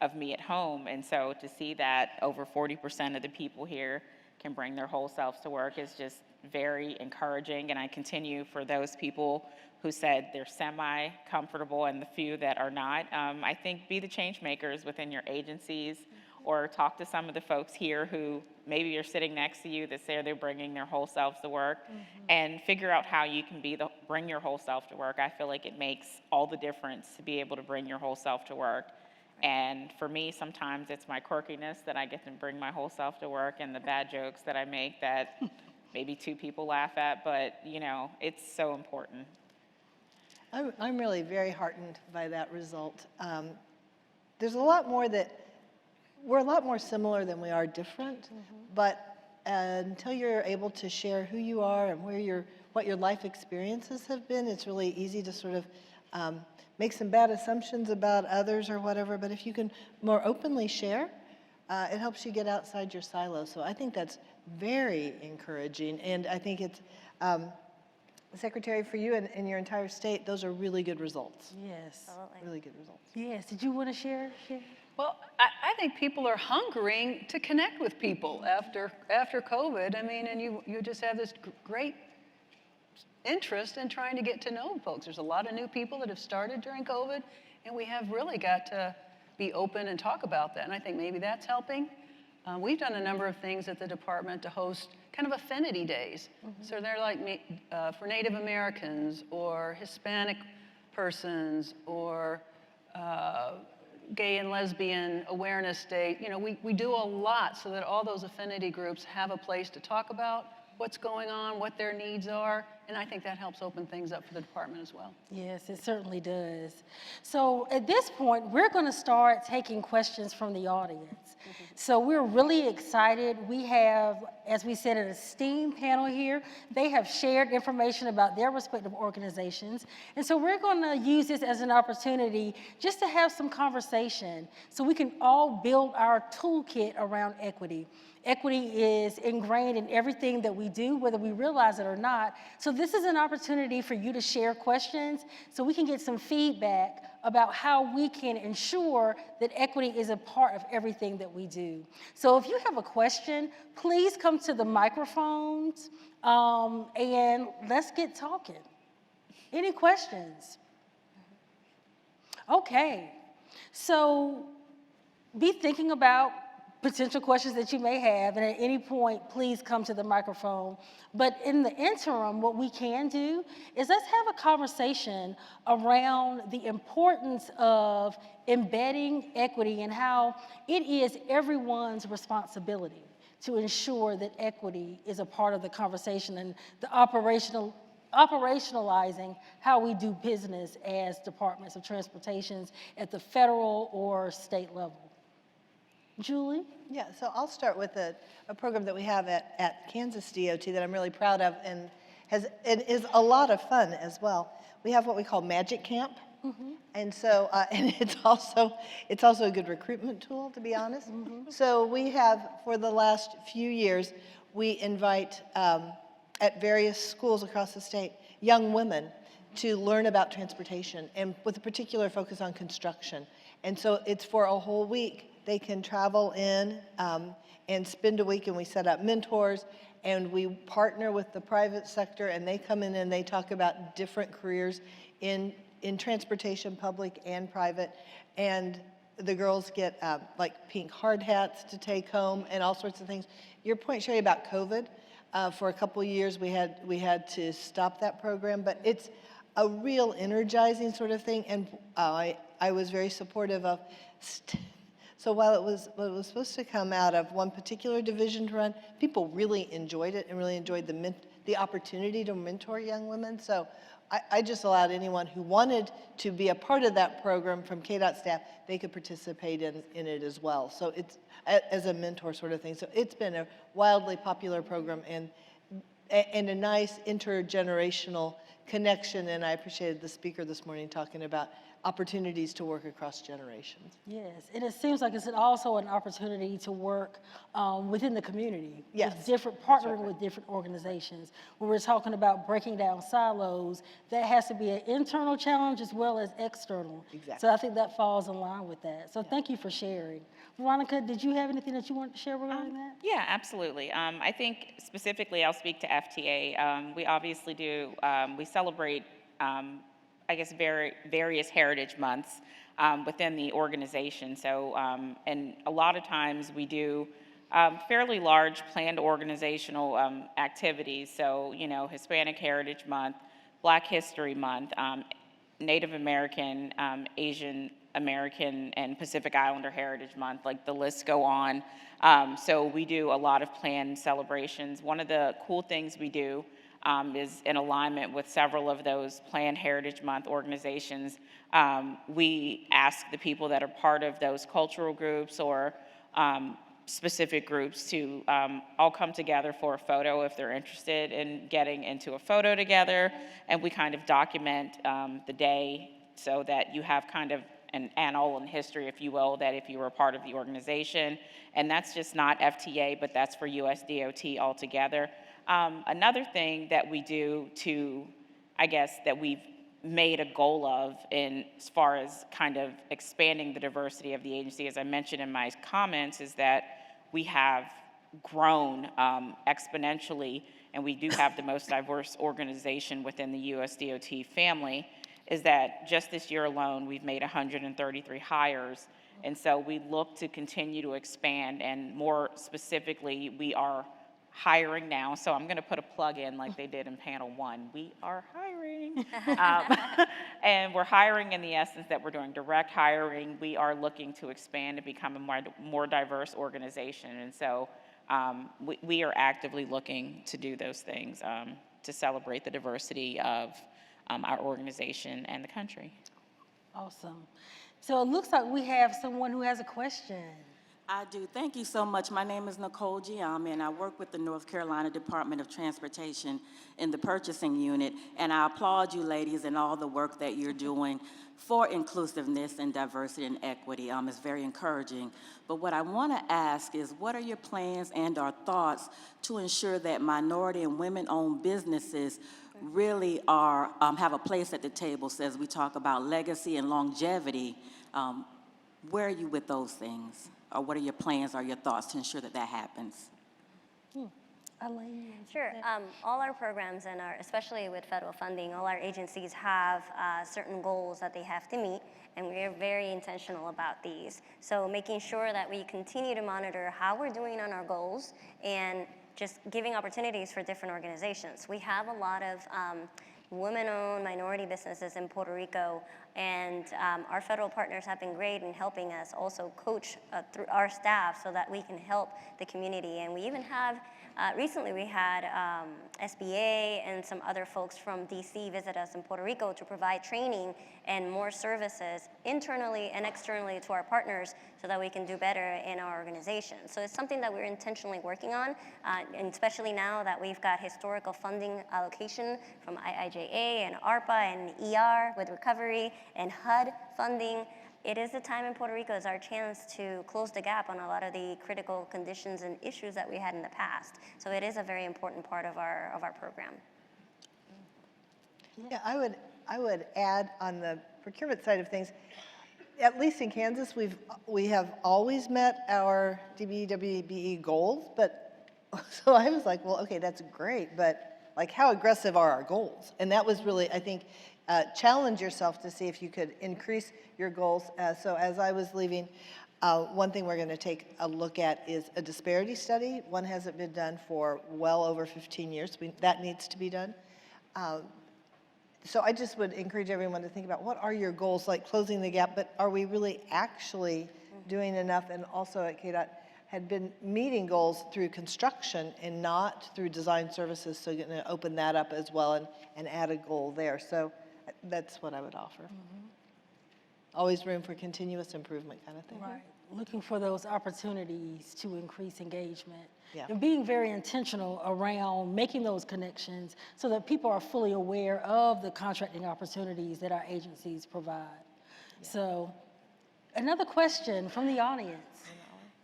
of me at home. And so to see that over 40% of the people here can bring their whole selves to work is just very encouraging. And I continue, for those people who said they're semi-comfortable and the few that are not, I think be the change makers within your agencies, or talk to some of the folks here who maybe are sitting next to you that say they're bringing their whole selves to work, and figure out how you can bring your whole self to work. I feel like it makes all the difference to be able to bring your whole self to work. And for me, sometimes it's my quirkiness that I get to bring my whole self to work, and the bad jokes that I make that maybe 2 people laugh at, but it's so important. I'm really very heartened by that result. There's a lot more we're a lot more similar than we are different, but until you're able to share who you are and what your life experiences have been, it's really easy to sort of make some bad assumptions about others or whatever. But if you can more openly share, it helps you get outside your silo. So I think that's very encouraging, and I think it's Secretary, for you and your entire state, those are really good results. Yes. Absolutely. Really good results. Yes. Did you want to share? Well, I think people are hungering to connect with people after COVID. I mean, and you just have this great interest in trying to get to know folks. There's a lot of new people that have started during COVID, and we have really got to be open and talk about that. And I think maybe that's helping. We've done a number of things at the department to host kind of affinity days. So they're like for Native Americans or Hispanic persons or gay and lesbian awareness day. You know, we do a lot so that all those affinity groups have a place to talk about what's going on, what their needs are, and I think that helps open things up for the department as well. Yes, it certainly does. So at this point, we're going to start taking questions from the audience. So we're really excited. We have, as we said, an esteemed panel here. They have shared information about their respective organizations. And so we're going to use this as an opportunity just to have some conversation so we can all build our toolkit around equity. Equity is ingrained in everything that we do, whether we realize it or not. So this is an opportunity for you to share questions so we can get some feedback about how we can ensure that equity is a part of everything that we do. So if you have a question, please come to the microphones and let's get talking. Any questions? Okay, so be thinking about potential questions that you may have, and at any point, please come to the microphone. But in the interim, what we can do is let's have a conversation around the importance of embedding equity and how it is everyone's responsibility to ensure that equity is a part of the conversation and the operationalizing how we do business as departments of transportation at the federal or state level. Julie? Yeah, so I'll start with a program that we have at Kansas DOT that I'm really proud of and is a lot of fun as well. We have what we call Magic Camp. And so, and it's also a good recruitment tool, to be honest. So we have, for the last few years, we invite at various schools across the state, young women to learn about transportation and with a particular focus on construction. And so it's for a whole week. They can travel in and spend a week, and we set up mentors, and we partner with the private sector, and they come in and they talk about different careers in transportation, public and private, and the girls get like pink hard hats to take home and all sorts of things. Your point, Sherry, about COVID, for a couple of years we had to stop that program, but it's a real energizing sort of thing, and I was very supportive of. So while it was supposed to come out of one particular division to run, people really enjoyed it and really enjoyed the opportunity to mentor young women. So I just allowed anyone who wanted to be a part of that program from KDOT staff, they could participate in it as well. So it's as a mentor sort of thing. So it's been a wildly popular program and a nice intergenerational connection. And I appreciated the speaker this morning talking about opportunities to work across generations. Yes, and it seems like it's also an opportunity to work within the community. Yes. With different, partnering with different organizations. When we're talking about breaking down silos, that has to be an internal challenge as well as external. Exactly. So I think that falls in line with that. So thank you for sharing. Veronica, did you have anything that you wanted to share regarding that? Yeah, absolutely. I think specifically I'll speak to FTA. We obviously do, we celebrate I guess, various heritage months within the organization. So, and a lot of times we do fairly large planned organizational activities. So, you know, Hispanic Heritage Month, Black History Month, Native American, Asian American, and Pacific Islander Heritage Month, like the lists go on. So we do a lot of planned celebrations. One of the cool things we do is in alignment with several of those planned Heritage Month organizations. We ask the people that are part of those cultural groups or specific groups to all come together for a photo if they're interested in getting into a photo together, and we kind of document the day so that you have kind of an annal in history, if you will, that if you were a part of the organization. And that's just not FTA, but that's for US DOT altogether. Another thing that we do to I guess, that we've made a goal of in as far as kind of expanding the diversity of the agency, as I mentioned in my comments, is that we have grown exponentially, and we do have the most diverse organization within the USDOT family, is that just this year alone, we've made 133 hires. And so we look to continue to expand, and more specifically, we are hiring now. So I'm gonna put a plug in like they did in panel 1. We are hiring. And we're hiring in the essence that we're doing direct hiring. We are looking to expand and become a more diverse organization. And so we are actively looking to do those things to celebrate the diversity of our organization and the country. Awesome. So it looks like we have someone who has a question. I do. Thank you so much. My name is Nicole Giammi, and I work with the North Carolina Department of Transportation in the purchasing unit. And I applaud you, ladies, and all the work that you're doing for inclusiveness and diversity and equity. It's very encouraging. But what I want to ask is, what are your plans and or thoughts to ensure that minority and women-owned businesses really are have a place at the table? So as we talk about legacy and longevity, where are you with those things? Or what are your plans or your thoughts to ensure that that happens? Elaine. Sure. All our programs and especially with federal funding, all our agencies have certain goals that they have to meet, and we're very intentional about these. So making sure that we continue to monitor how we're doing on our goals and just giving opportunities for different organizations. We have a lot of women-owned minority businesses in Puerto Rico, and our federal partners have been great in helping us also coach through our staff so that we can help the community. And we even have, recently we had SBA and some other folks from DC visit us in Puerto Rico to provide training and more services internally and externally to our partners so that we can do better in our organization. So it's something that we're intentionally working on, and especially now that we've got historical funding allocation from IIJA and ARPA and ER with recovery and HUD funding. It is the time in Puerto Rico, is our chance to close the gap on a lot of the critical conditions and issues that we had in the past. So it is a very important part of our program. Yeah, I would add on the procurement side of things, at least in Kansas, we have always met our DBWBE goals, but so I was like, well, okay, that's great, but like how aggressive are our goals? And that was really, I think, challenge yourself to see if you could increase your goals. So as I was leaving, one thing we're going to take a look at is a disparity study. One hasn't been done for well over 15 years. That needs to be done. So I just would encourage everyone to think about what are your goals, like closing the gap, but are we really actually doing enough? And also at KDOT had been meeting goals through construction and not through design services, so you're going to open that up as well and add a goal there. So that's what I would offer. Always room for continuous improvement kind of thing. Right. Looking for those opportunities to increase engagement. Yeah. And being very intentional around making those connections so that people are fully aware of the contracting opportunities that our agencies provide. Yeah. So, another question from the audience.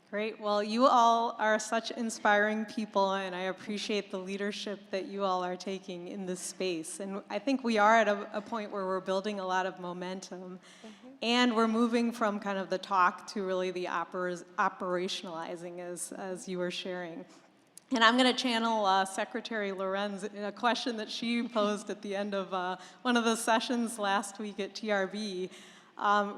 Great. Well, you all are such inspiring people, and I appreciate the leadership that you all are taking in this space. And I think we are at a point where we're building a lot of momentum, and we're moving from kind of the talk to really the operationalizing, as you were sharing. And I'm going to channel Secretary Lorenz in a question that she posed at the end of one of the sessions last week at TRB.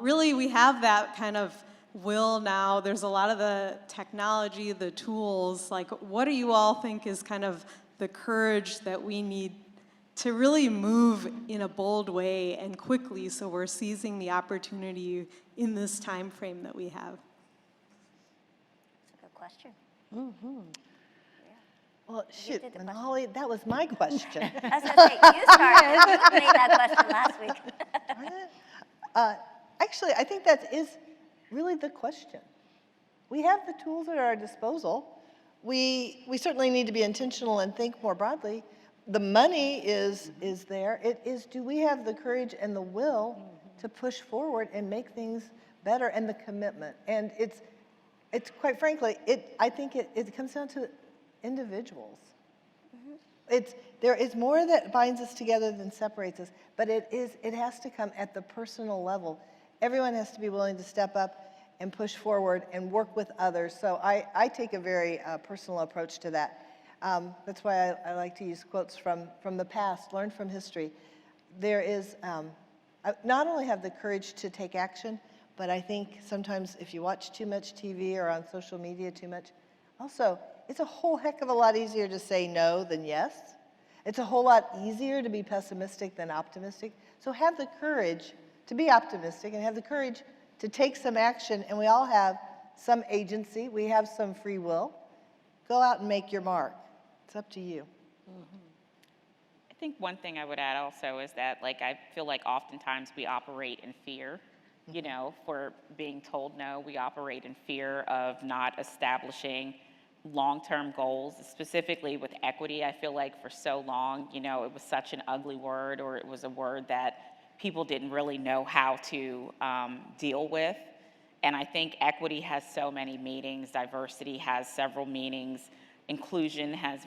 Really, we have that kind of will now. There's a lot of the technology, the tools. Like, what do you all think is kind of the courage that we need to really move in a bold way and quickly, so we're seizing the opportunity in this time frame that we have? That's a good question. Well, shoot, did the Manali, that was my question. I was going to say, you started. You made that question last week. Actually, I think that is really the question. We have the tools at our disposal. We certainly need to be intentional and think more broadly. The money is there. It is, do we have the courage and the will to push forward and make things better, and the commitment? And it's quite frankly, I think it comes down to individuals. There is more that binds us together than separates us, but it has to come at the personal level. Everyone has to be willing to step up and push forward and work with others. So I take a very personal approach to that. That's why I like to use quotes from the past, learn from history. There is, not only have the courage to take action, but I think sometimes if you watch too much TV or on social media too much, also, it's a whole heck of a lot easier to say no than yes. It's a whole lot easier to be pessimistic than optimistic. So have the courage to be optimistic and have the courage to take some action, and we all have some agency, we have some free will. Go out and make your mark. It's up to you. I think one thing I would add also is that, like, I feel like oftentimes we operate in fear, you know, for being told no. We operate in fear of not establishing long-term goals, specifically with equity. I feel like for so long, you know, it was such an ugly word, or it was a word that people didn't really know how to deal with. And I think equity has so many meanings, diversity has several meanings, inclusion has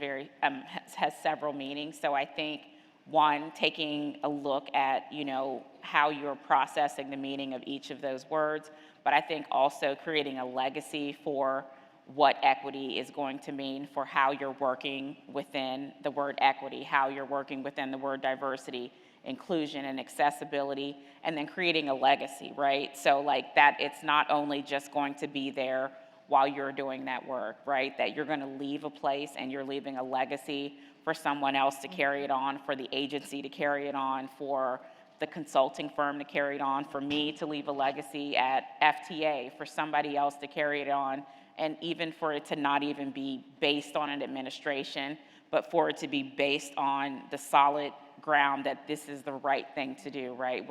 several meanings. So I think, one, taking a look at, you know, how you're processing the meaning of each of those words, but I think also creating a legacy for what equity is going to mean for how you're working within the word equity, how you're working within the word diversity, inclusion, and accessibility, and then creating a legacy, right? So like that, it's not only just going to be there while you're doing that work, right? That you're gonna leave a place and you're leaving a legacy for someone else to carry it on, for the agency to carry it on, for the consulting firm to carry it on, for me to leave a legacy at FTA, for somebody else to carry it on, and even for it to not even be based on an administration, but for it to be based on the solid ground that this is the right thing to do, right?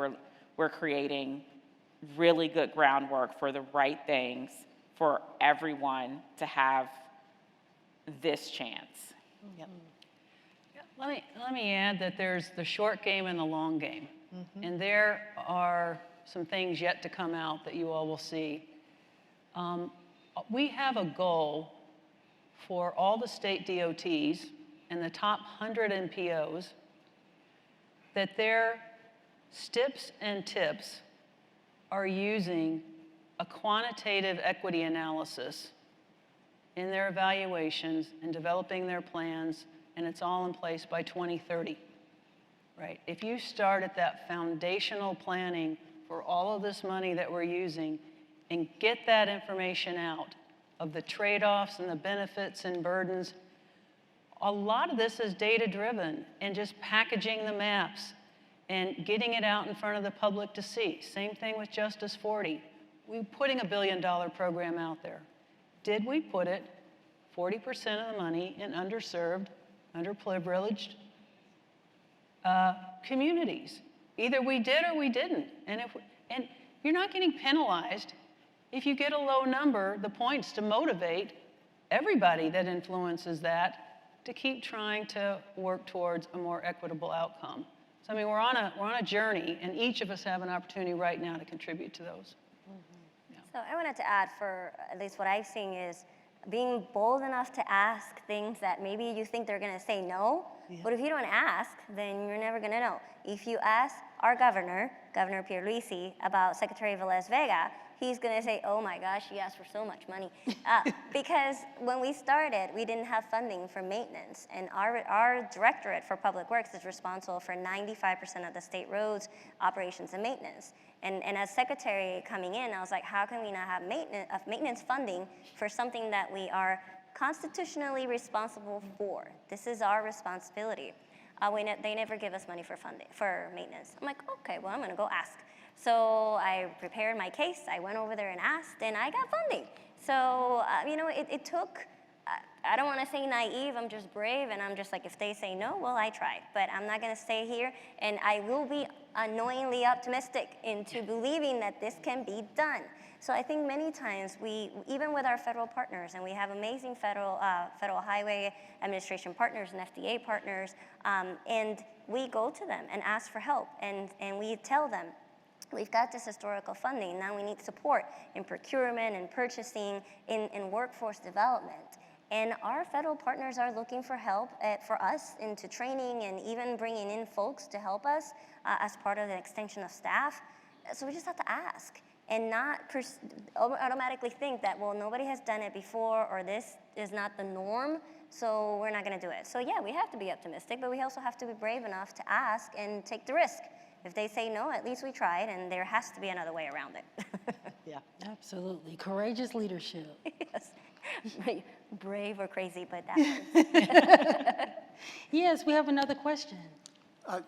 We're creating really good groundwork for the right things for everyone to have this chance. Yep. Let me add that there's the short game and the long game. And there are some things yet to come out that you all will see. We have a goal for all the state DOTs and the top 100 NPOs that their STIPs and TIPs are using a quantitative equity analysis in their evaluations and developing their plans, and it's all in place by 2030, right? If you start at that foundational planning for all of this money that we're using and get that information out of the trade-offs and the benefits and burdens, a lot of this is data-driven and just packaging the maps and getting it out in front of the public to see. Same thing with Justice 40. We're putting $1 billion program out there. Did we put it 40% of the money in underserved, underprivileged communities? Either we did or we didn't. And you're not getting penalized if you get a low number, the points to motivate everybody that influences that to keep trying to work towards a more equitable outcome. So I mean, we're on a journey, and each of us have an opportunity right now to contribute to those. So I wanted to add, for at least what I've seen, is being bold enough to ask things that maybe you think they're going to say no, but if you don't ask, then you're never going to know. If you ask our governor, Governor Pierluisi, about Secretary Velez Vega, he's going to say, oh my gosh, he asked for so much money. Because when we started, we didn't have funding for maintenance. And our Directorate for Public Works is responsible for 95% of the state roads, operations, and maintenance. And as secretary coming in, I was like, how can we not have maintenance funding for something that we are constitutionally responsible for? This is our responsibility. They never give us money for maintenance. I'm like, okay, well, I'm gonna go ask. So I prepared my case, I went over there and asked, and I got funding. So, you know, it took, I don't wanna say naive, I'm just brave, and I'm just like, if they say no, well, I tried. But I'm not gonna stay here, and I will be annoyingly optimistic into believing that this can be done. So I think many times even with our federal partners, and we have amazing federal highway administration partners and FDA partners, and we go to them and ask for help, and we tell them, we've got this historical funding, now we need support in procurement and purchasing, in workforce development. And our federal partners are looking for help for us into training and even bringing in folks to help us as part of the extension of staff. So we just have to ask and not automatically think that, well, nobody has done it before or this is not the norm, so we're not going to do it. So yeah, we have to be optimistic, but we also have to be brave enough to ask and take the risk. If they say no, at least we tried, and there has to be another way around it. Yeah, absolutely. Courageous leadership. Yes. Brave or crazy, but that Yes, we have another question.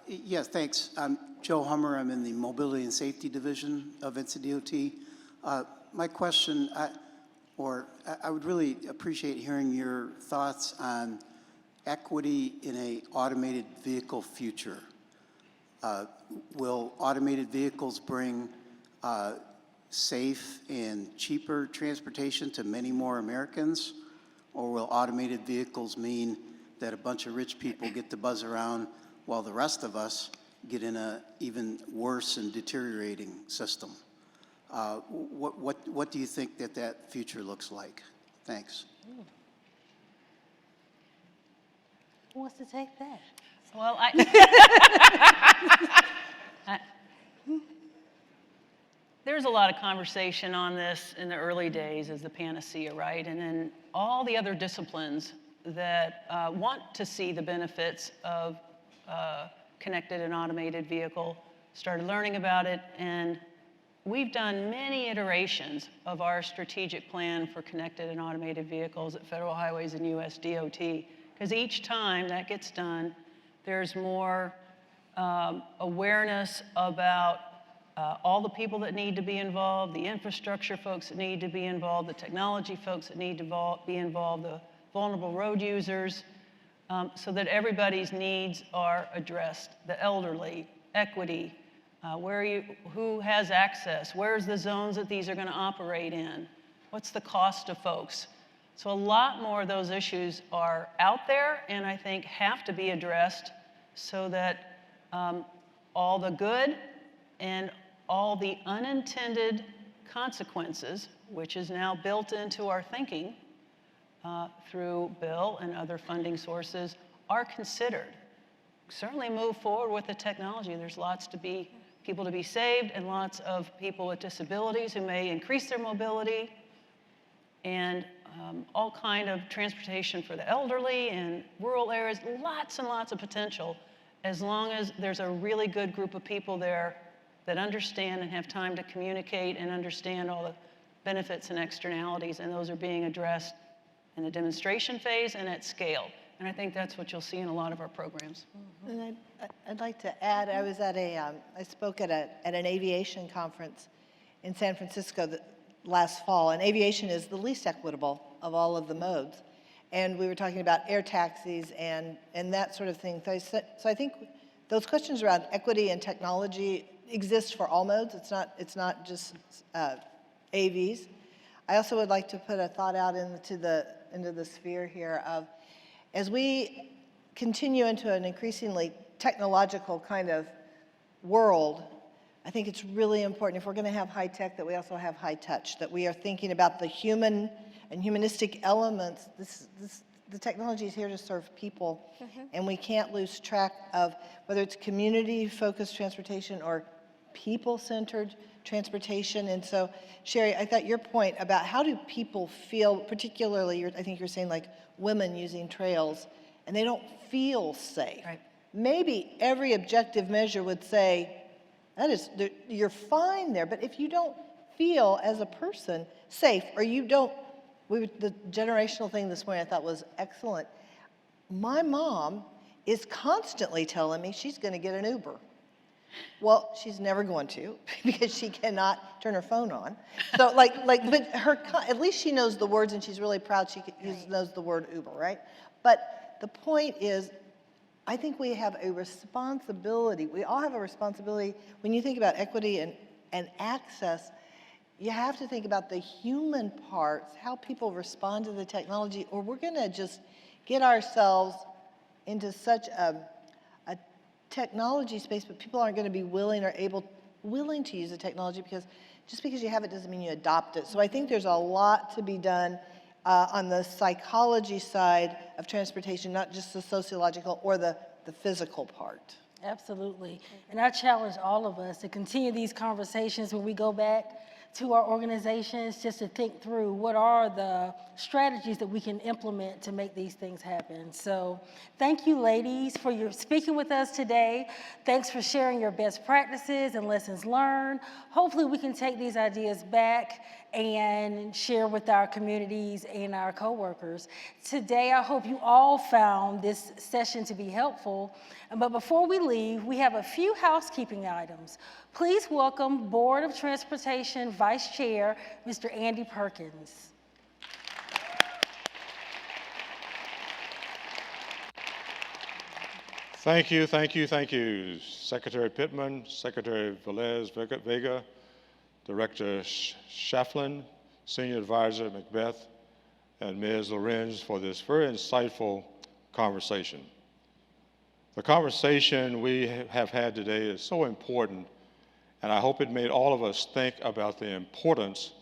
Yes, thanks. I'm Joe Hummer. I'm in the Mobility and Safety Division of NCDOT. My question, I would really appreciate hearing your thoughts on equity in an automated vehicle future. Will automated vehicles bring safe and cheaper transportation to many more Americans? Or will automated vehicles mean that a bunch of rich people get to buzz around while the rest of us get in an even worse and deteriorating system? What do you think that future looks like? Thanks. Who wants to take that? Well, there's a lot of conversation on this in the early days as the panacea, right? And then all the other disciplines that want to see the benefits of connected and automated vehicle started learning about it. And we've done many iterations of our strategic plan for connected and automated vehicles at Federal Highways and US DOT. Because each time that gets done, there's more awareness about all the people that need to be involved, the infrastructure folks that need to be involved, the technology folks that need to be involved, the vulnerable road users, so that everybody's needs are addressed. The elderly, equity, who has access, where's the zones that these are going to operate in, what's the cost of folks. So a lot more of those issues are out there and I think have to be addressed so that all the good and all the unintended consequences, which is now built into our thinking through bill and other funding sources, are considered. Certainly move forward with the technology. There's lots to be people to be saved and lots of people with disabilities who may increase their mobility and all kind of transportation for the elderly in rural areas, lots and lots of potential as long as there's a really good group of people there that understand and have time to communicate and understand all the benefits and externalities, and those are being addressed in the demonstration phase and at scale. And I think that's what you'll see in a lot of our programs. And I'd like to add, I was at I spoke at an aviation conference in San Francisco last fall, and aviation is the least equitable of all of the modes. And we were talking about air taxis and that sort of thing. So I think those questions around equity and technology exist for all modes. It's not just AVs. I also would like to put a thought out into the sphere here of, as we continue into an increasingly technological kind of world, I think it's really important, if we're going to have high tech, that we also have high touch, that we are thinking about the human and humanistic elements. The technology is here to serve people, and we can't lose track of whether it's community-focused transportation or people-centered transportation. And so, Sherry, I thought your point about how do people feel, particularly, I think you're saying like women using trails, and they don't feel safe. Right. Maybe every objective measure would say, you're fine there, but if you don't feel as a person safe, or you don't, the generational thing this morning I thought was excellent. My mom is constantly telling me she's going to get an Uber. Well, she's never going to because she cannot turn her phone on. So but at least she knows the words and she's really proud she knows the word Uber, right? But the point is, I think we have a responsibility. We all have a responsibility. When you think about equity and access, you have to think about the human parts, how people respond to the technology, or we're going to just get ourselves into such a technology space, but people aren't going to be willing to use the technology, because just because you have it doesn't mean you adopt it. So I think there's a lot to be done on the psychology side of transportation, not just the sociological or the physical part. Absolutely. And I challenge all of us to continue these conversations when we go back to our organizations, just to think through what are the strategies that we can implement to make these things happen. So thank you, ladies, for your speaking with us today. Thanks for sharing your best practices and lessons learned. Hopefully we can take these ideas back and share with our communities and our coworkers. Today, I hope you all found this session to be helpful. But before we leave, we have a few housekeeping items. Please welcome Board of Transportation Vice Chair, Mr. Andy Perkins. Thank you, thank you, thank you. Secretary Pittman, Secretary Velez Vega, Director Shaflin, Senior Advisor Macbeth, and Ms. Lorenz for this very insightful conversation. The conversation we have had today is so important, and I hope it made all of us think about the importance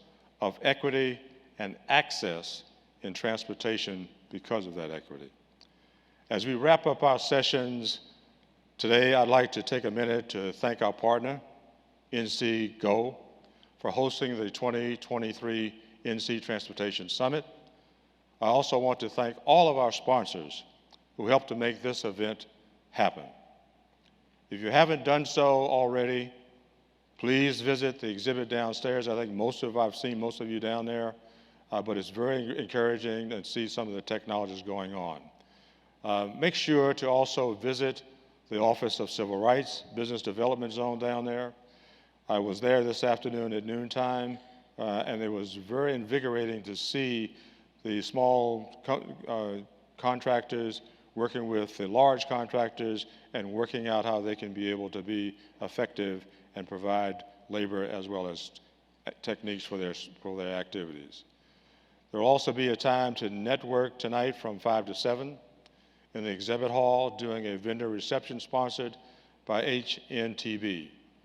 of equity and access in transportation because of that equity. As we wrap up our sessions today, I'd like to take a minute to thank our partner, NC Go, for hosting the 2023 NC Transportation Summit. I also want to thank all of our sponsors who helped to make this event happen. If you haven't done so already, please visit the exhibit downstairs. I think I've seen most of you down there, but it's very encouraging to see some of the technologies going on. Make sure to also visit the Office of Civil Rights Business Development Zone down there. I was there this afternoon at noontime, and it was very invigorating to see the small contractors working with the large contractors and working out how they can be able to be effective and provide labor as well as techniques for their activities. There will also be a time to network tonight from 5 to 7 in the exhibit hall, doing a vendor reception sponsored by HNTB.